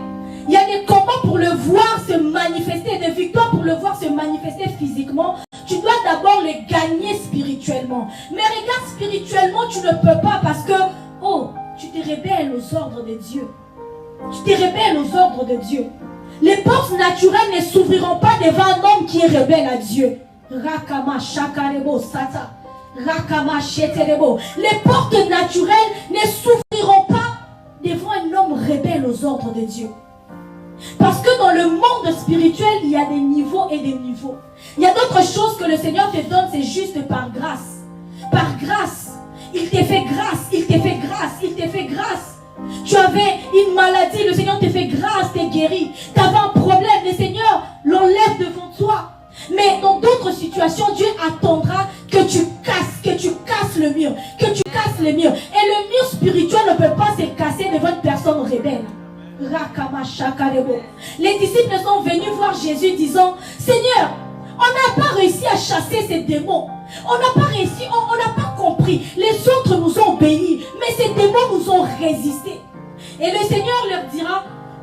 B: Il y a des combats pour le voir se manifester, des victoires pour le voir se manifester physiquement. Tu dois d'abord le gagner spirituellement. Mais regarde, spirituellement, tu ne peux pas parce que, oh, tu te rebelles aux ordres de Dieu. Tu te rebelles aux ordres de Dieu. Les portes naturelles ne s'ouvriront pas devant un homme qui est rebelle à Dieu. Rakama shakarebo sata. Rakama sheterebo. Les portes naturelles ne s'ouvriront pas devant un homme rebelle aux ordres de Dieu. Parce que dans le monde spirituel, il y a des niveaux et des niveaux. Il y a d'autres choses que le Seigneur te donne, c'est juste par grâce. Par grâce. Il te fait grâce, il te fait grâce, il te fait grâce. Tu avais une maladie, le Seigneur te fait grâce, t'es guéri. Tu avais un problème, le Seigneur l'enlève devant toi. Mais dans d'autres situations, Dieu attendra que tu casses le mur, que tu casses le mur. Et le mur spirituel ne peut pas se casser devant une personne rebelle. Les disciples sont venus voir Jésus disant, Seigneur, on n'a pas réussi à chasser ces démons. On n'a pas réussi, on n'a pas compris. Les autres nous ont obéis, mais ces démons nous ont résisté. Et le Seigneur leur dira,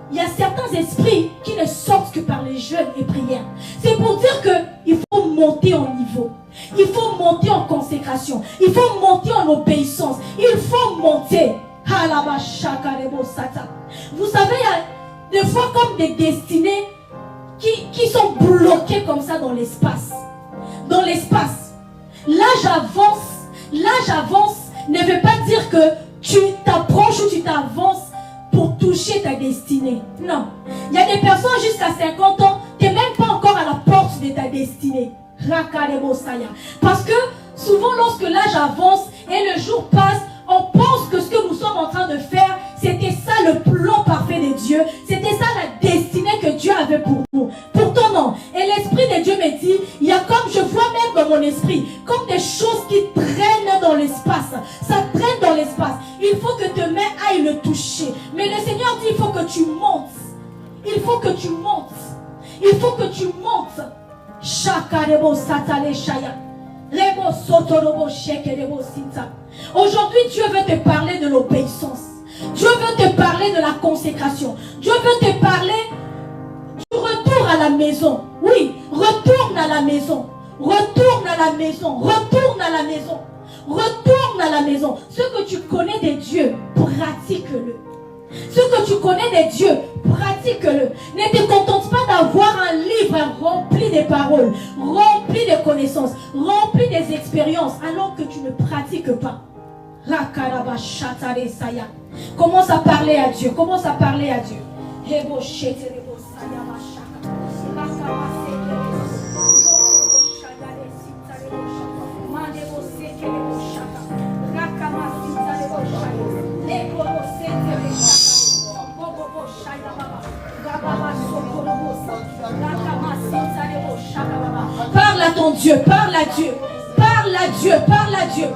B: il y a certains esprits qui ne sortent que par les jeûnes et prières. C'est pour dire qu'il faut monter en niveau. Il faut monter en consécration. Il faut monter en obéissance. Il faut monter. Vous savez, il y a des fois comme des destinées qui sont bloquées comme ça dans l'espace. Dans l'espace. L'âge avance ne veut pas dire que tu t'approches ou tu t'avances pour toucher ta destinée. Non. Il y a des personnes jusqu'à 50 ans, tu n'es même pas encore à la porte de ta destinée. Parce que souvent lorsque l'âge avance et le jour passe, on pense que ce que nous sommes en train de faire, c'était ça le plan parfait de Dieu. C'était ça la destinée que Dieu avait pour nous. Pourtant non. Et l'Esprit de Dieu me dit, il y a comme, je vois même dans mon esprit, comme des choses qui traînent dans l'espace. Ça traîne dans l'espace. Il faut que tes mains aillent le toucher. Mais le Seigneur dit, il faut que tu montes. Il faut que tu montes. Il faut que tu montes. Shakarebo satale shaya. Rebo sotorobo shekerebo sinta. Aujourd'hui, Dieu veut te parler de l'obéissance. Dieu veut te parler de la consécration. Dieu veut te parler du retour à la maison. Oui, retourne à la maison. Retourne à la maison. Retourne à la maison. Retourne à la maison. Ce que tu connais de Dieu, pratique-le. Ce que tu connais de Dieu, pratique-le. Ne te contente pas d'avoir un livre rempli de paroles, rempli de connaissances, rempli des expériences, alors que tu ne pratiques pas. Commence à parler à Dieu. Commence à parler à Dieu. Parle à ton Dieu, parle à Dieu, parle à Dieu, parle à Dieu.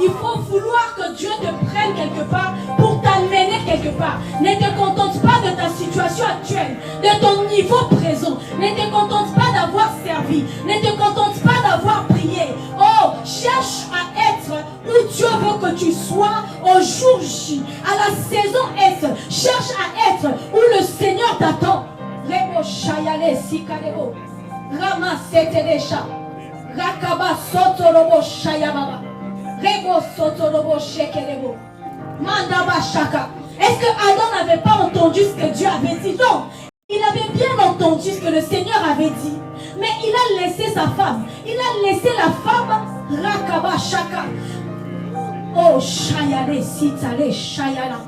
B: Il faut vouloir que Dieu te prenne quelque part pour t'amener quelque part. Ne te contente pas de ta situation actuelle, de ton niveau présent. Ne te contente pas d'avoir servi. Ne te contente pas d'avoir prié. Oh, cherche à être où Dieu veut que tu sois au jour J, à la saison S. Cherche à être où le Seigneur t'attend. Rebo Shayale Sikarebo. Ramasete Desha. Rakaba Sotorobo Shayababa. Rebo Sotorobo Shekerebo. Mandaba Shaka. Est-ce que Adam n'avait pas entendu ce que Dieu avait dit? Non. Il avait bien entendu ce que le Seigneur avait dit. Mais il a laissé sa femme. Il a laissé la femme Rakaba Shaka. Oh Shayale Sitale Shayala.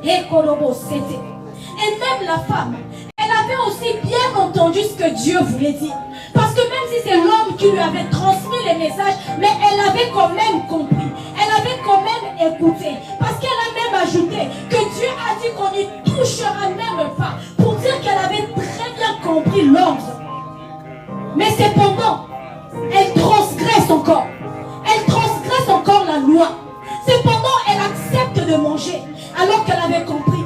B: Ekorobo Sete. Et même la femme, elle avait aussi bien entendu ce que Dieu voulait dire. Parce que même si c'est l'homme qui lui avait transmis les messages, mais elle avait quand même compris. Elle avait quand même écouté. Parce qu'elle a même ajouté que Dieu a dit qu'on n'y touchera même pas. Pour dire qu'elle avait très bien compris l'ordre. Mais cependant, elle transgresse encore. Elle transgresse encore la loi. Cependant, elle accepte de manger alors qu'elle avait compris.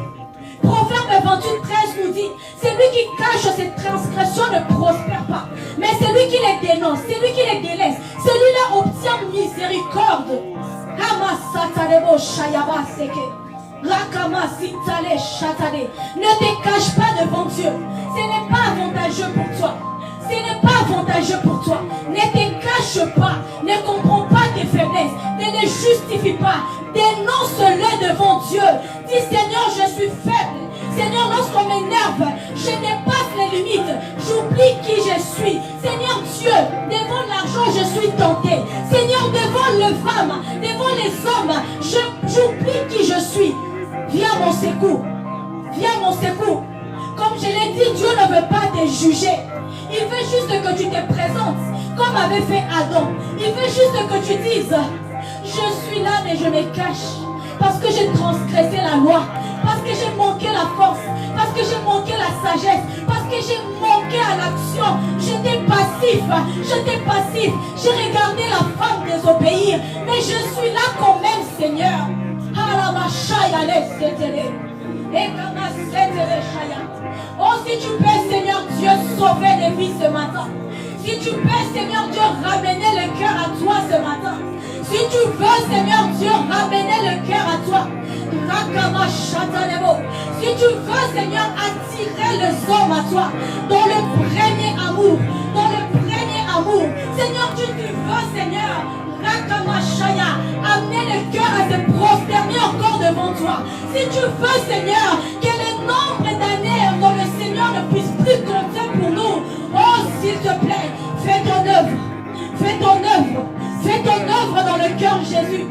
B: Proverbe 28:13 nous dit, celui qui cache ses transgressions ne prospère pas, mais celui qui les dénonce, celui qui les délaisse, celui-là obtient miséricorde. Ne te cache pas devant Dieu. Ce n'est pas avantageux pour toi. Ce n'est pas avantageux pour toi. Ne te cache pas. Ne comprends pas tes faiblesses. Ne les justifie pas. Dénonce-le devant Dieu. Dis Seigneur, je suis faible. Seigneur, lorsqu'on m'énerve, je dépasse les limites. J'oublie qui je suis. Seigneur Dieu, devant l'argent, je suis tenté. Seigneur, devant les femmes, devant les hommes, j'oublie qui je suis. Viens mon secours. Viens mon secours. Comme je l'ai dit, Dieu ne veut pas te juger. Il veut juste que tu te présentes comme avait fait Adam. Il veut juste que tu dises, je suis là mais je me cache. Parce que j'ai transgressé la loi. Parce que j'ai manqué la force. Parce que j'ai manqué la sagesse. Parce que j'ai manqué à l'action. J'étais passif. J'étais passif. J'ai regardé la femme désobéir. Mais je suis là quand même, Seigneur. Oh, si tu peux, Seigneur Dieu, sauver des vies ce matin. Si tu peux, Seigneur Dieu, ramener le cœur à toi ce matin. Si tu veux, Seigneur Dieu, ramener le cœur à toi. Si tu veux, Seigneur, attirer les hommes à toi. Dans le premier amour. Dans le premier amour. Seigneur, tu veux, Seigneur, amener le cœur à se prosterner encore devant toi. Si tu veux, Seigneur, que le nombre d'années dont le Seigneur ne puisse plus compter pour nous. Oh, s'il te plaît, fais ton œuvre. Fais ton œuvre. Fais ton œuvre dans le cœur Jésus.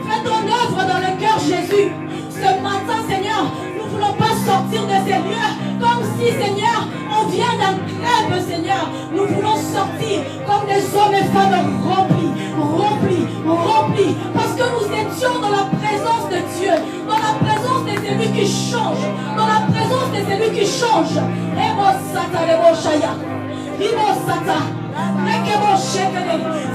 B: Fais ton œuvre dans le cœur Jésus. Ce matin, Seigneur, nous ne voulons pas sortir de ces lieux comme si, Seigneur, on vient d'un club, Seigneur. Nous voulons sortir comme des hommes et femmes remplis, remplis, remplis. Parce que nous étions dans la présence de Dieu, dans la présence de celui qui change, dans la présence de celui qui change.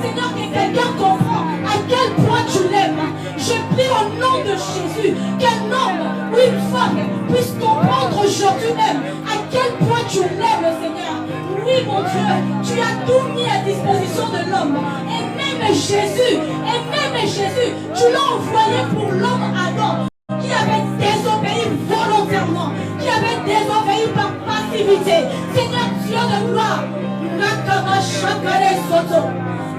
B: Seigneur, que quelqu'un comprend à quel point tu l'aimes. Je prie au nom de Jésus qu'un homme ou une femme puisse comprendre aujourd'hui même à quel point tu l'aimes, Seigneur. Oui, mon Dieu, tu as tout mis à disposition de l'homme. Et même Jésus, tu l'as envoyé pour l'homme Adam, qui avait désobéi volontairement, qui avait désobéi par passivité. Seigneur Dieu de gloire,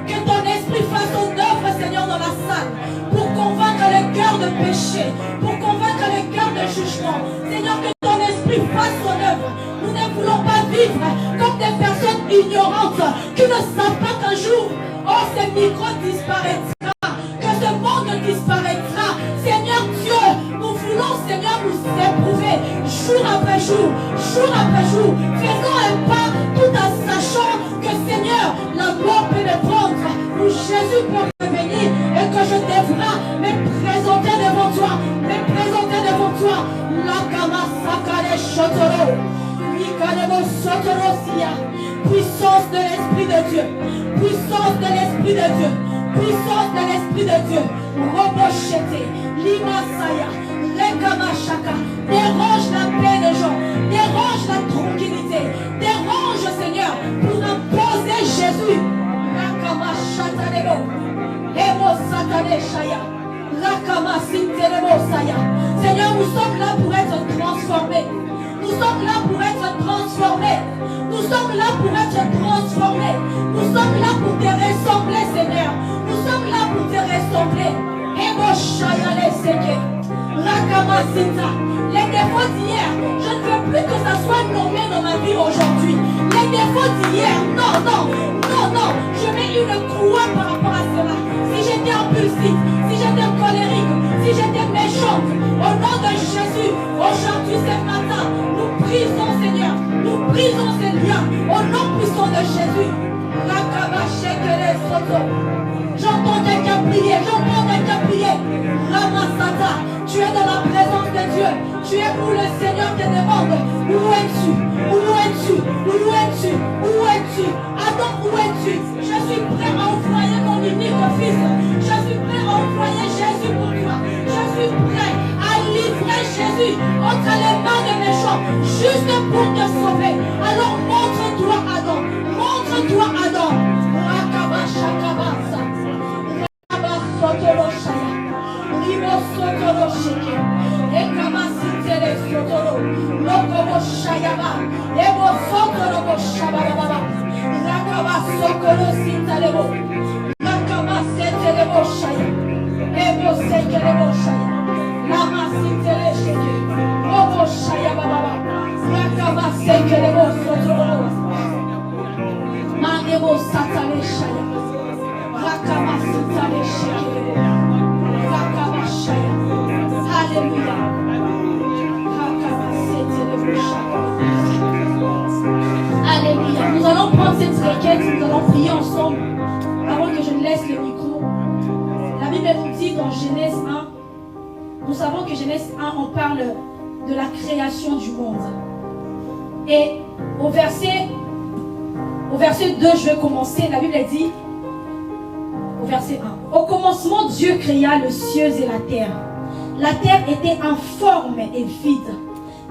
B: que ton esprit fasse son œuvre, Seigneur, dans la salle, pour convaincre le cœur de péché, pour convaincre le cœur de jugement. Seigneur, que ton esprit fasse son œuvre. Nous ne voulons pas vivre comme des personnes ignorantes qui ne savent pas qu'un jour, oh, ce micro disparaîtra, que ce monde disparaîtra. Seigneur Dieu, nous voulons, Seigneur, nous éprouver jour après jour, jour après jour. Faisons un pas tout en sachant que, Seigneur, la mort peut me prendre, où Jésus peut revenir et que je devrais me présenter devant toi, me présenter devant toi. La Kama Sakare Shotoro, Nikanemo Sotoro Sia, puissance de l'Esprit de Dieu, puissance de l'Esprit de Dieu, puissance de l'Esprit de Dieu. Robochete, Limasaya, Rekamashaka, dérange la paix des gens, dérange la tranquillité, dérange, Seigneur, pour imposer Jésus. Rakamashata, Emo Satane Shaya, Rakamasinteremo Saya. Seigneur, nous sommes là pour être transformés. Nous sommes là pour être transformés. Nous sommes là pour être transformés. Nous sommes là pour te ressembler, Seigneur. Nous sommes là pour te ressembler. Emo Shayale Seke, Rakamasinta. Les défauts d'hier, je ne veux plus que ça soit nommé dans ma vie aujourd'hui. Les défauts d'hier, non, non, non, non. Je mets une croix par rapport à cela. Si j'étais impulsif, si j'étais colérique, si j'étais méchante, au nom de Jésus, aujourd'hui, ce matin, nous brisons, Seigneur, nous brisons ces liens, au nom puissant de Jésus. J'entends quelqu'un prier, Ramasata, tu es dans la présence de Dieu. Tu es où le Seigneur te demande, où es-tu? Où es-tu? Où es-tu? Où es-tu? Adam, où es-tu? Je suis prêt à envoyer mon unique fils. Je suis prêt à envoyer Jésus pour toi. Jésus entre les mains des méchants, juste pour te sauver. Alors montre-toi Adam. Montre-toi Adam. Rakabashakabasa. Rakabasotoroshaya. Ribosotoroshike. Ekabasitere sotoro. Lokoboshayaba. Ebosotoroboshaba. Rakabasokorositalebo. Rakabaseteleboshaya. Ebosekeleboshaya. Lamasiteleshike. Oboshayababa. Rakabasekelebosotoro. Manebo sataleshaya. Rakabasetaleshike. Rakabashaya. Alléluia. Alléluia. Nous allons prendre cette requête, nous allons prier ensemble avant que je ne laisse le micro. La Bible nous dit dans Genèse 1, nous savons que Genèse 1, on parle de la création du monde. Et au verset 2, je vais commencer. La Bible dit, au verset 1, au commencement, Dieu créa les cieux et la terre. La terre était informe et vide.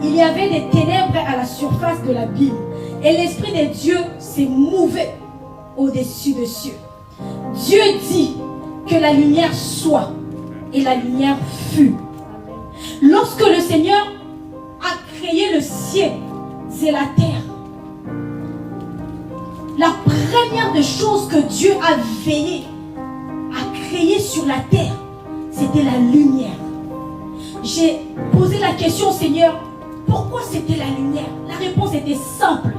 B: Il y avait des ténèbres à la surface de l'abîme. Et l'Esprit de Dieu s'est mouvé au-dessus des cieux. Dieu dit que la lumière soit. Et la lumière fut. Lorsque le Seigneur a créé le ciel et la terre, la première des choses que Dieu a veillé à créer sur la terre, c'était la lumière. J'ai posé la question au Seigneur, pourquoi c'était la lumière? La réponse était simple.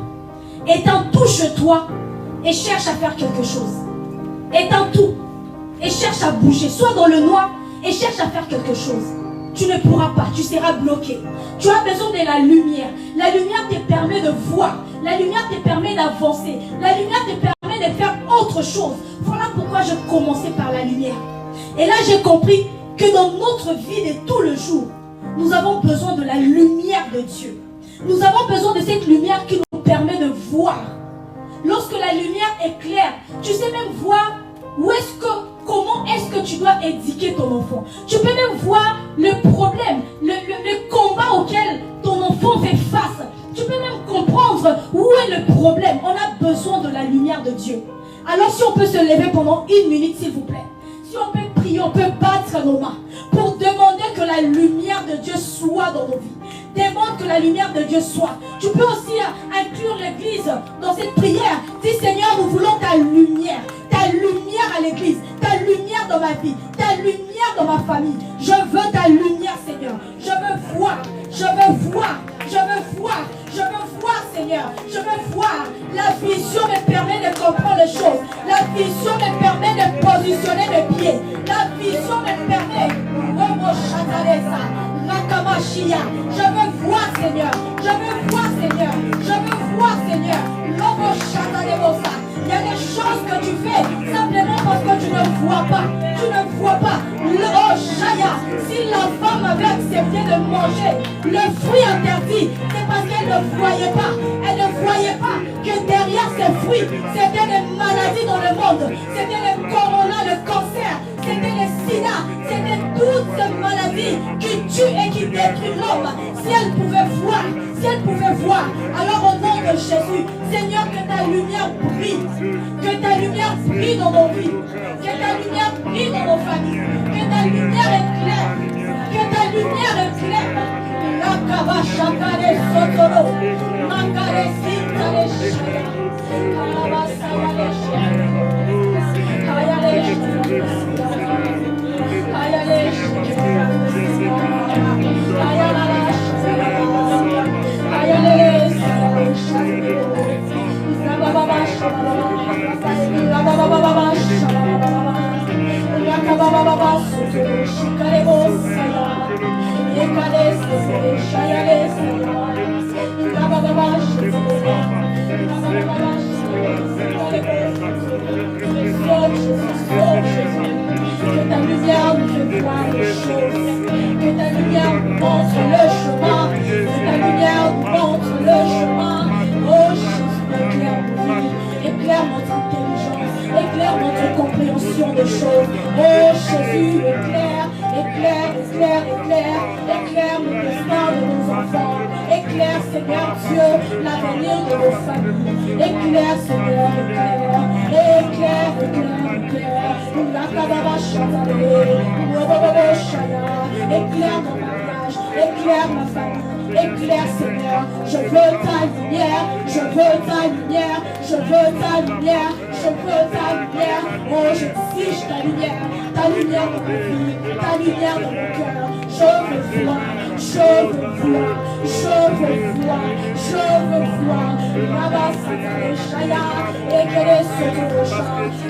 B: Éteins tout chez toi et cherche à faire quelque chose. Éteins tout et cherche à bouger. Sois dans le noir et cherche à faire quelque chose. Tu ne pourras pas, tu seras bloqué. Tu as besoin de la lumière. La lumière te permet de voir. La lumière te permet d'avancer. La lumière te permet de faire autre chose. Voilà pourquoi je commençais par la lumière. Et là, j'ai compris que dans notre vie de tout le jour, nous avons besoin de la lumière de Dieu. Nous avons besoin de cette lumière qui nous permet de voir. Lorsque la lumière est claire, tu sais même voir comment est-ce que tu dois éduquer ton enfant. Tu peux même voir le problème, le combat auquel ton enfant fait face. Tu peux même comprendre où est le problème. On a besoin de la lumière de Dieu. Alors si on peut se lever pendant 1 minute, s'il vous plaît. Si on peut prier, on peut battre nos mains pour demander que la lumière de Dieu soit dans nos vies. Demande que la lumière de Dieu soit. Tu peux aussi inclure l'église dans cette prière. Dis Seigneur, nous voulons ta lumière à l'église, ta lumière dans ma vie, ta lumière dans ma famille. Je veux ta lumière, Seigneur. Je veux voir, je veux voir, je veux voir, je veux voir, Seigneur. Je veux voir. La vision me permet de comprendre les choses. La vision me permet de positionner mes pieds. La vision me permet je veux voir, Seigneur. Je veux voir, Seigneur. Je veux voir, Seigneur. Il y a des choses que tu fais simplement parce que tu ne vois pas. Tu ne vois pas. Oh, Shaya, si la femme avait accepté de manger le fruit interdit, c'est parce qu'elle ne voyait pas. Elle ne voyait pas que derrière ces fruits, c'était des maladies dans le monde. C'était le corona, le cancer, c'était le sida, c'était toutes ces maladies qui tuent et qui détruisent l'homme. Si elle pouvait voir, alors au nom de Jésus, Seigneur, que ta lumière brille. Que ta lumière brille dans nos vies. Que ta lumière brille dans nos familles. Que ta lumière est claire. Que ta lumière est claire. Rakabashakare sotoro. Makare sintare shaya. Kalabasayale shaya. Hayale shaya. Hayale shaya. Hayale shaya. Hayale shaya. Que ta lumière nous fait voir les choses. Que ta lumière montre le chemin. Que ta lumière montre le chemin. Oh Jésus, éclaire notre intelligence, éclaire notre compréhension des choses. Oh Jésus, éclaire, éclaire, éclaire, éclaire, éclaire nos destins. Seigneur Dieu, l'avenir de nos familles. Éclaire, Seigneur, éclaire. Éclaire, éclaire, éclaire. Éclaire mon mariage. Éclaire ma famille. Éclaire, Seigneur. Je veux ta lumière. Je veux ta lumière. Je veux ta lumière. Je veux ta lumière. Oh, je exige ta lumière. Ta lumière dans ma vie. Ta lumière dans mon cœur. Je veux voir. Je veux voir. Je veux voir. Je veux voir.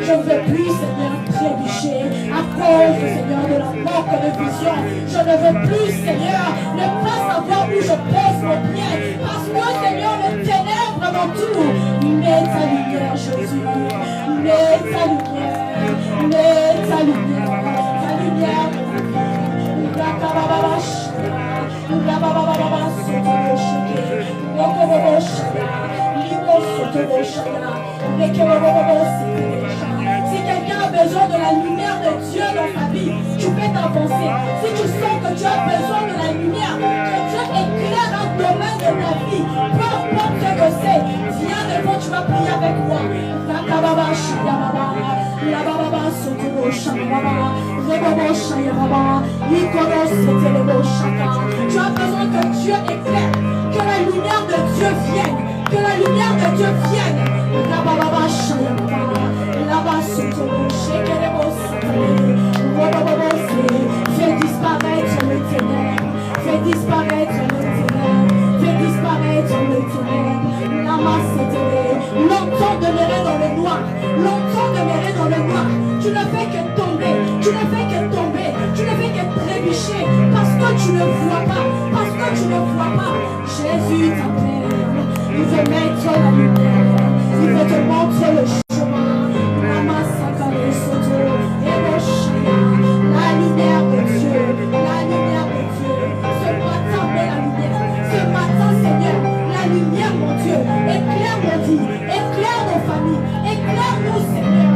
B: Je ne veux plus, Seigneur, trébucher à cause, Seigneur, de la manque de vision. Je ne veux plus, Seigneur, ne pas savoir où je pose mon pied. Parce que, Seigneur, le ténèbre m'entoure. Mets ta lumière, Jésus. Mets ta lumière. Mets ta lumière. Ta lumière. Si quelqu'un a besoin de la lumière de Dieu dans sa vie, tu peux t'avancer. Si tu sens que tu as besoin de la lumière, que Dieu éclaire un domaine de ta vie, peu importe ce que c'est, viens devant, tu vas prier avec moi. Tu as besoin que Dieu éclaire, que la lumière de Dieu vienne, que la lumière de Dieu vienne. Fais disparaître le ténèbre, fais disparaître le ténèbre, fais disparaître le ténèbre. Longtemps demeurer dans le noir, longtemps demeurer dans le noir. Tu ne fais que tomber, tu ne fais que tomber, tu ne fais que trébucher parce que tu ne vois pas, parce que tu ne vois pas. Jésus t'appelle, il veut mettre la lumière, il veut te montrer le chemin. La lumière de Dieu, la lumière de Dieu. Ce matin, mets la lumière. Ce matin, Seigneur, la lumière, mon Dieu. Éclaire nos vies, éclaire nos familles, éclaire-nous, Seigneur.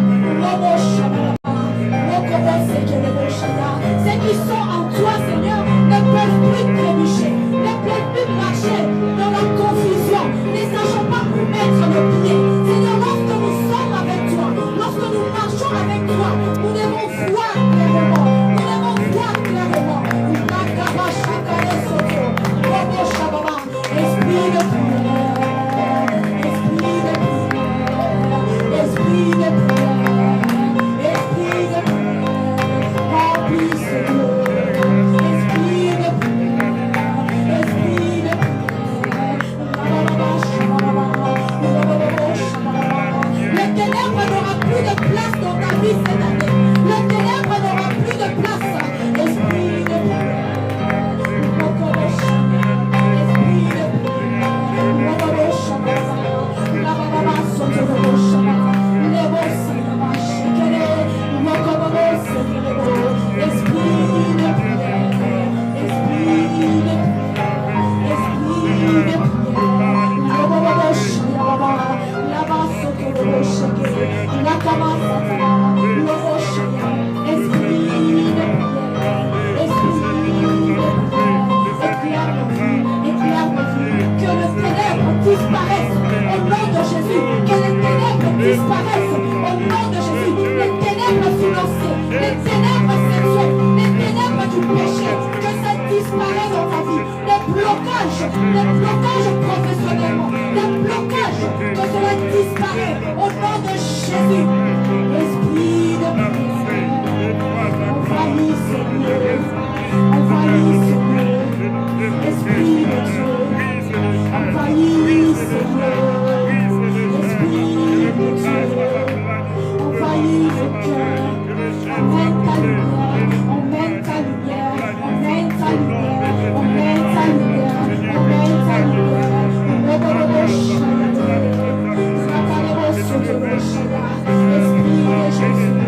B: Ceux qui sont en toi, Seigneur, ne peuvent plus trébucher, ne peuvent plus marcher dans la confusion, ne sachant pas où mettre le pied. Seigneur, lorsque nous sommes avec toi, lorsque nous marchons avec toi, nous devons voir clairement, nous devons voir clairement. Esprit de prière, esprit de prière, esprit de prière, esprit de prière, remplis ce Dieu, esprit de prière, esprit de prière. Le ténèbre n'aura plus de place dans ta vie cette année. Le ténèbre n'aura plus de place. Esprit de prière. Disparaissent au nom de Jésus. Les ténèbres financières, les ténèbres sexuelles, les ténèbres du péché, que ça disparaisse dans ta vie. Les blocages professionnellement, les blocages, que cela disparaisse au nom de Jésus. Esprit de prière, envahis Seigneur, envahis Seigneur, Esprit de Dieu, envahis Seigneur. Envahis le cœur, emmène ta lumière, emmène ta lumière, emmène ta lumière, emmène ta lumière, emmène ta lumière. Esprit de Jésus,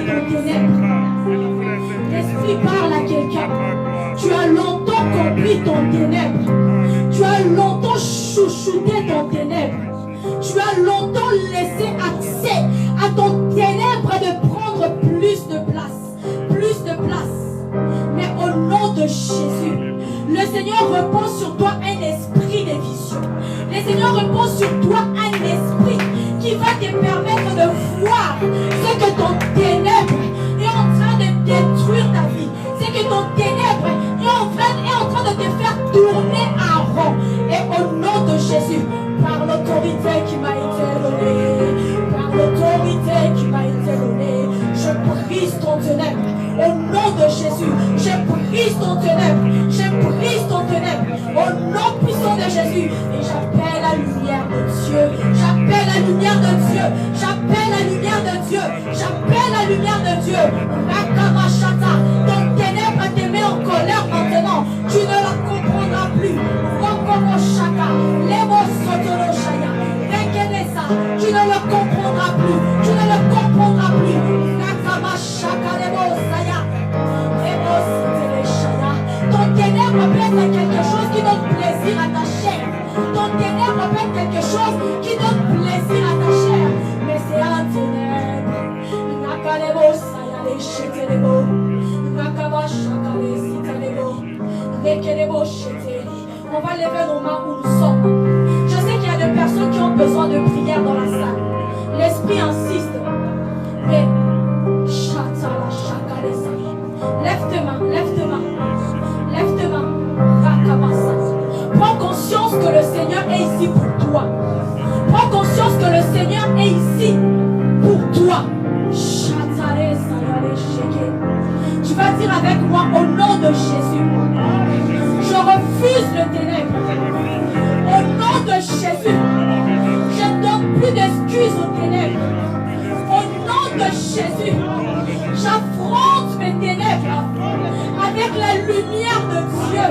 B: ton ténèbre. L'esprit parle à quelqu'un. Tu as longtemps compris ton ténèbre. Tu as longtemps ont laissé accès à ton ténèbre de prendre plus de place. Plus de place. Mais au nom de Jésus, le Seigneur repose sur toi un esprit de vision. Le Seigneur repose sur toi un esprit qui va te permettre de voir ce que ton ténèbre est en train de détruire ta vie. C'est que ton ténèbre est en train de te faire tourner en rond. Et au nom de Jésus, par l'autorité qui m'a été donnée, par l'autorité qui m'a été donnée, je brise ton ténèbre. Au nom de Jésus, je brise ton ténèbre. Je brise ton ténèbre. Au nom puissant de Jésus. Et j'appelle la lumière de Dieu. J'appelle la lumière de Dieu. J'appelle la lumière de Dieu. J'appelle la lumière de Dieu. Rakamashata. Ton ténèbre te met en colère maintenant. Tu ne la comprendras plus. Rokomoshaka. Lemo Sotoroshaya. Rekenesa. Tu ne le comprendras plus. Tu ne le comprendras plus. Rakamashaka Lemo Saya. Ton ténèbre peut être quelque chose qui donne plaisir à ta chair. Ton ténèbre peut être quelque chose qui donne plaisir à ta chair. Mais c'est un ténèbre. Nakalebo Saya les chetelebo. Nakabashakale sitalebo. Rekelebo chete. On va lever nos mains où nous sommes. Je sais qu'il y a des personnes qui ont besoin de prière dans la salle. L'esprit insiste. Mais lève tes mains, lève tes mains, lève tes mains. Prends conscience que le Seigneur est ici pour toi. Prends conscience que le Seigneur est ici pour toi. Tu vas dire avec moi au nom de Jésus. Je refuse le ténèbre. Au nom de Jésus. Je ne donne plus d'excuses aux ténèbres. Au nom de Jésus. J'affronte mes ténèbres avec la lumière de Dieu.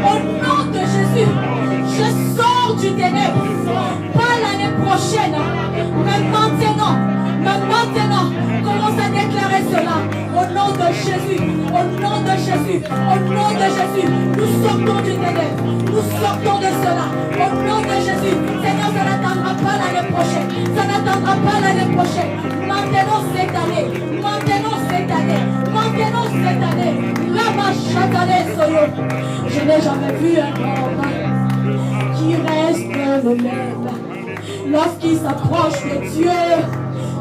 B: Au nom de Jésus, je sors du ténèbre. Pas l'année prochaine, mais maintenant, commence à déclarer cela. Au nom de Jésus, au nom de Jésus, au nom de Jésus, nous sortons du ténèbre. Nous sortons de cela. Au nom de Jésus, Seigneur, ça n'attendra pas l'année prochaine. Ça n'attendra pas l'année prochaine. Maintenant cette année. Maintenant cette année. Maintenant cette année. Lama Chatale Soyo. Je n'ai jamais vu un homme qui reste le même lorsqu'il s'approche de Dieu.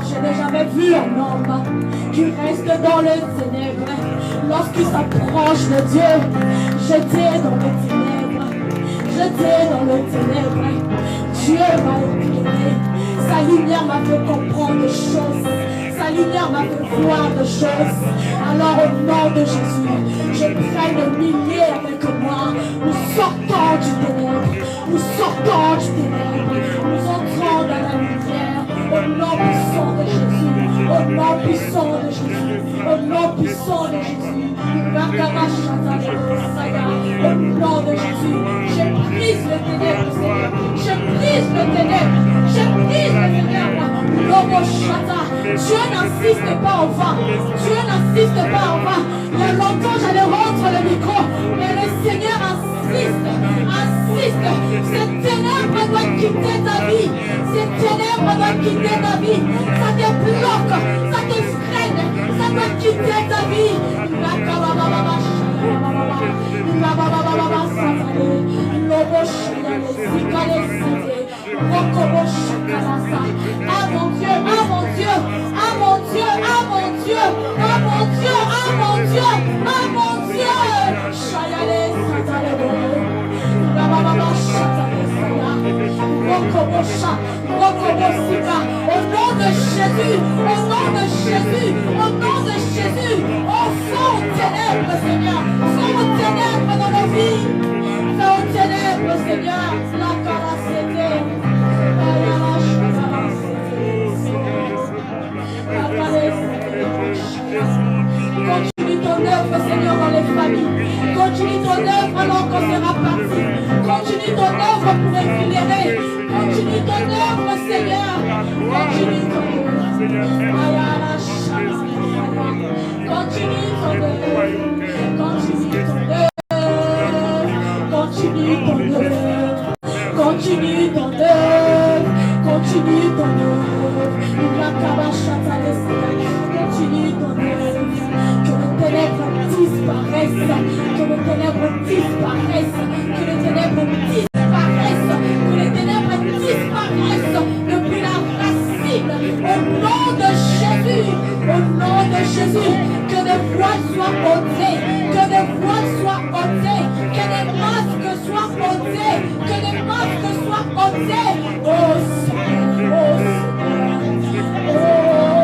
B: Je n'ai jamais vu un homme qui reste dans les ténèbres lorsqu'il s'approche de Dieu. J'étais dans les ténèbres. J'étais dans les ténèbres. Dieu m'a éclairé. Sa lumière m'a fait comprendre des choses. Sa lumière m'a fait voir des choses. Alors au nom de Jésus, je prie de milliers avec moi. Nous sortons du ténèbre. Nous sortons du ténèbre. Nous entrons dans la lumière. Au nom puissant de Jésus. Au nom puissant de Jésus. Au nom puissant de Jésus. Au nom de Jésus. Je brise le ténèbre, Seigneur. Je brise le ténèbre. Je brise le ténèbre. Lobo Chata. Dieu n'insiste pas au vent. Dieu n'insiste pas au vent. Il y a longtemps j'allais rendre le micro. Mais le Seigneur insiste. Insiste. Cette ténèbre doit quitter ta vie. Cette ténèbre doit quitter ta vie. Ça te bloque. Ça te freine. Ça doit quitter ta vie. Ah mon Dieu, ah mon Dieu, ah mon Dieu, ah mon Dieu, ah mon Dieu, ah mon Dieu, ah mon Dieu. Chayale Satalebo. Au nom de Jésus, au nom de Jésus, au nom de Jésus, on sort aux ténèbres, Seigneur, sort aux ténèbres dans nos vies, sort aux ténèbres, Seigneur, la caracété, continue ton œuvre, Seigneur, dans les familles, continue ton œuvre alors qu'on sera parti, continue ton œuvre pour éclairer, continue ton œuvre, Seigneur, continue ton œuvre, continue ton œuvre, continue ton œuvre, continue ton œuvre, continue ton œuvre, continue ton œuvre. soient ôtés, que des voiles soient ôtés, que des masques soient ôtés, que des masques soient ôtés. Oh Seigneur, oh Seigneur, oh Seigneur.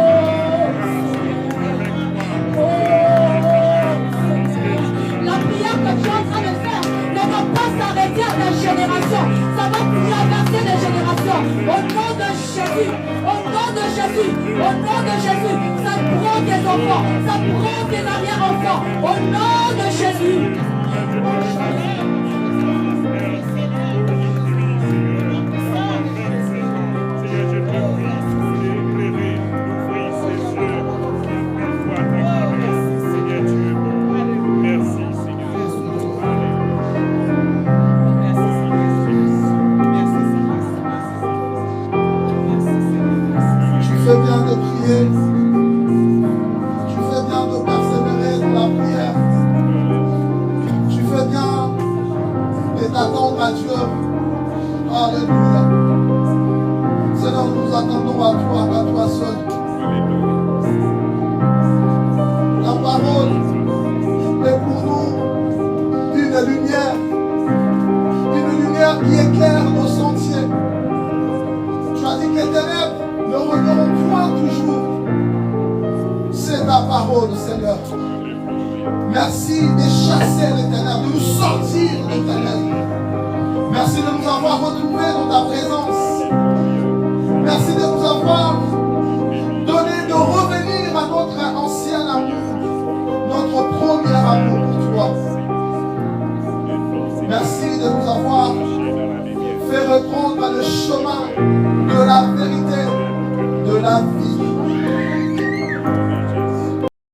B: La prière que tu es en train de faire ne va pas s'arrêter à ta génération, ça va traverser les générations. Au nom de Jésus, au nom de Jésus, au nom de Jésus, ça prend tes enfants, ça prend tes arrière-enfants, au nom de Jésus.
A: Tu fais bien de prier. Tu fais bien de persévérer dans la prière. Tu fais bien et d'attendre à Dieu. Alléluia. Seigneur, nous attendons à toi seul. La parole est pour nous une lumière qui éclaire nos sentiers. Tu as dit que les ténèbres ne regardons point toujours. C'est ta parole, Seigneur. Merci de chasser les ténèbres, de nous sortir des ténèbres. Merci de nous avoir retrouvés dans ta présence. Merci de nous avoir donné de revenir à notre ancien amour, notre premier amour pour toi. Merci de nous avoir fait reprendre le chemin de la vérité, de la vie.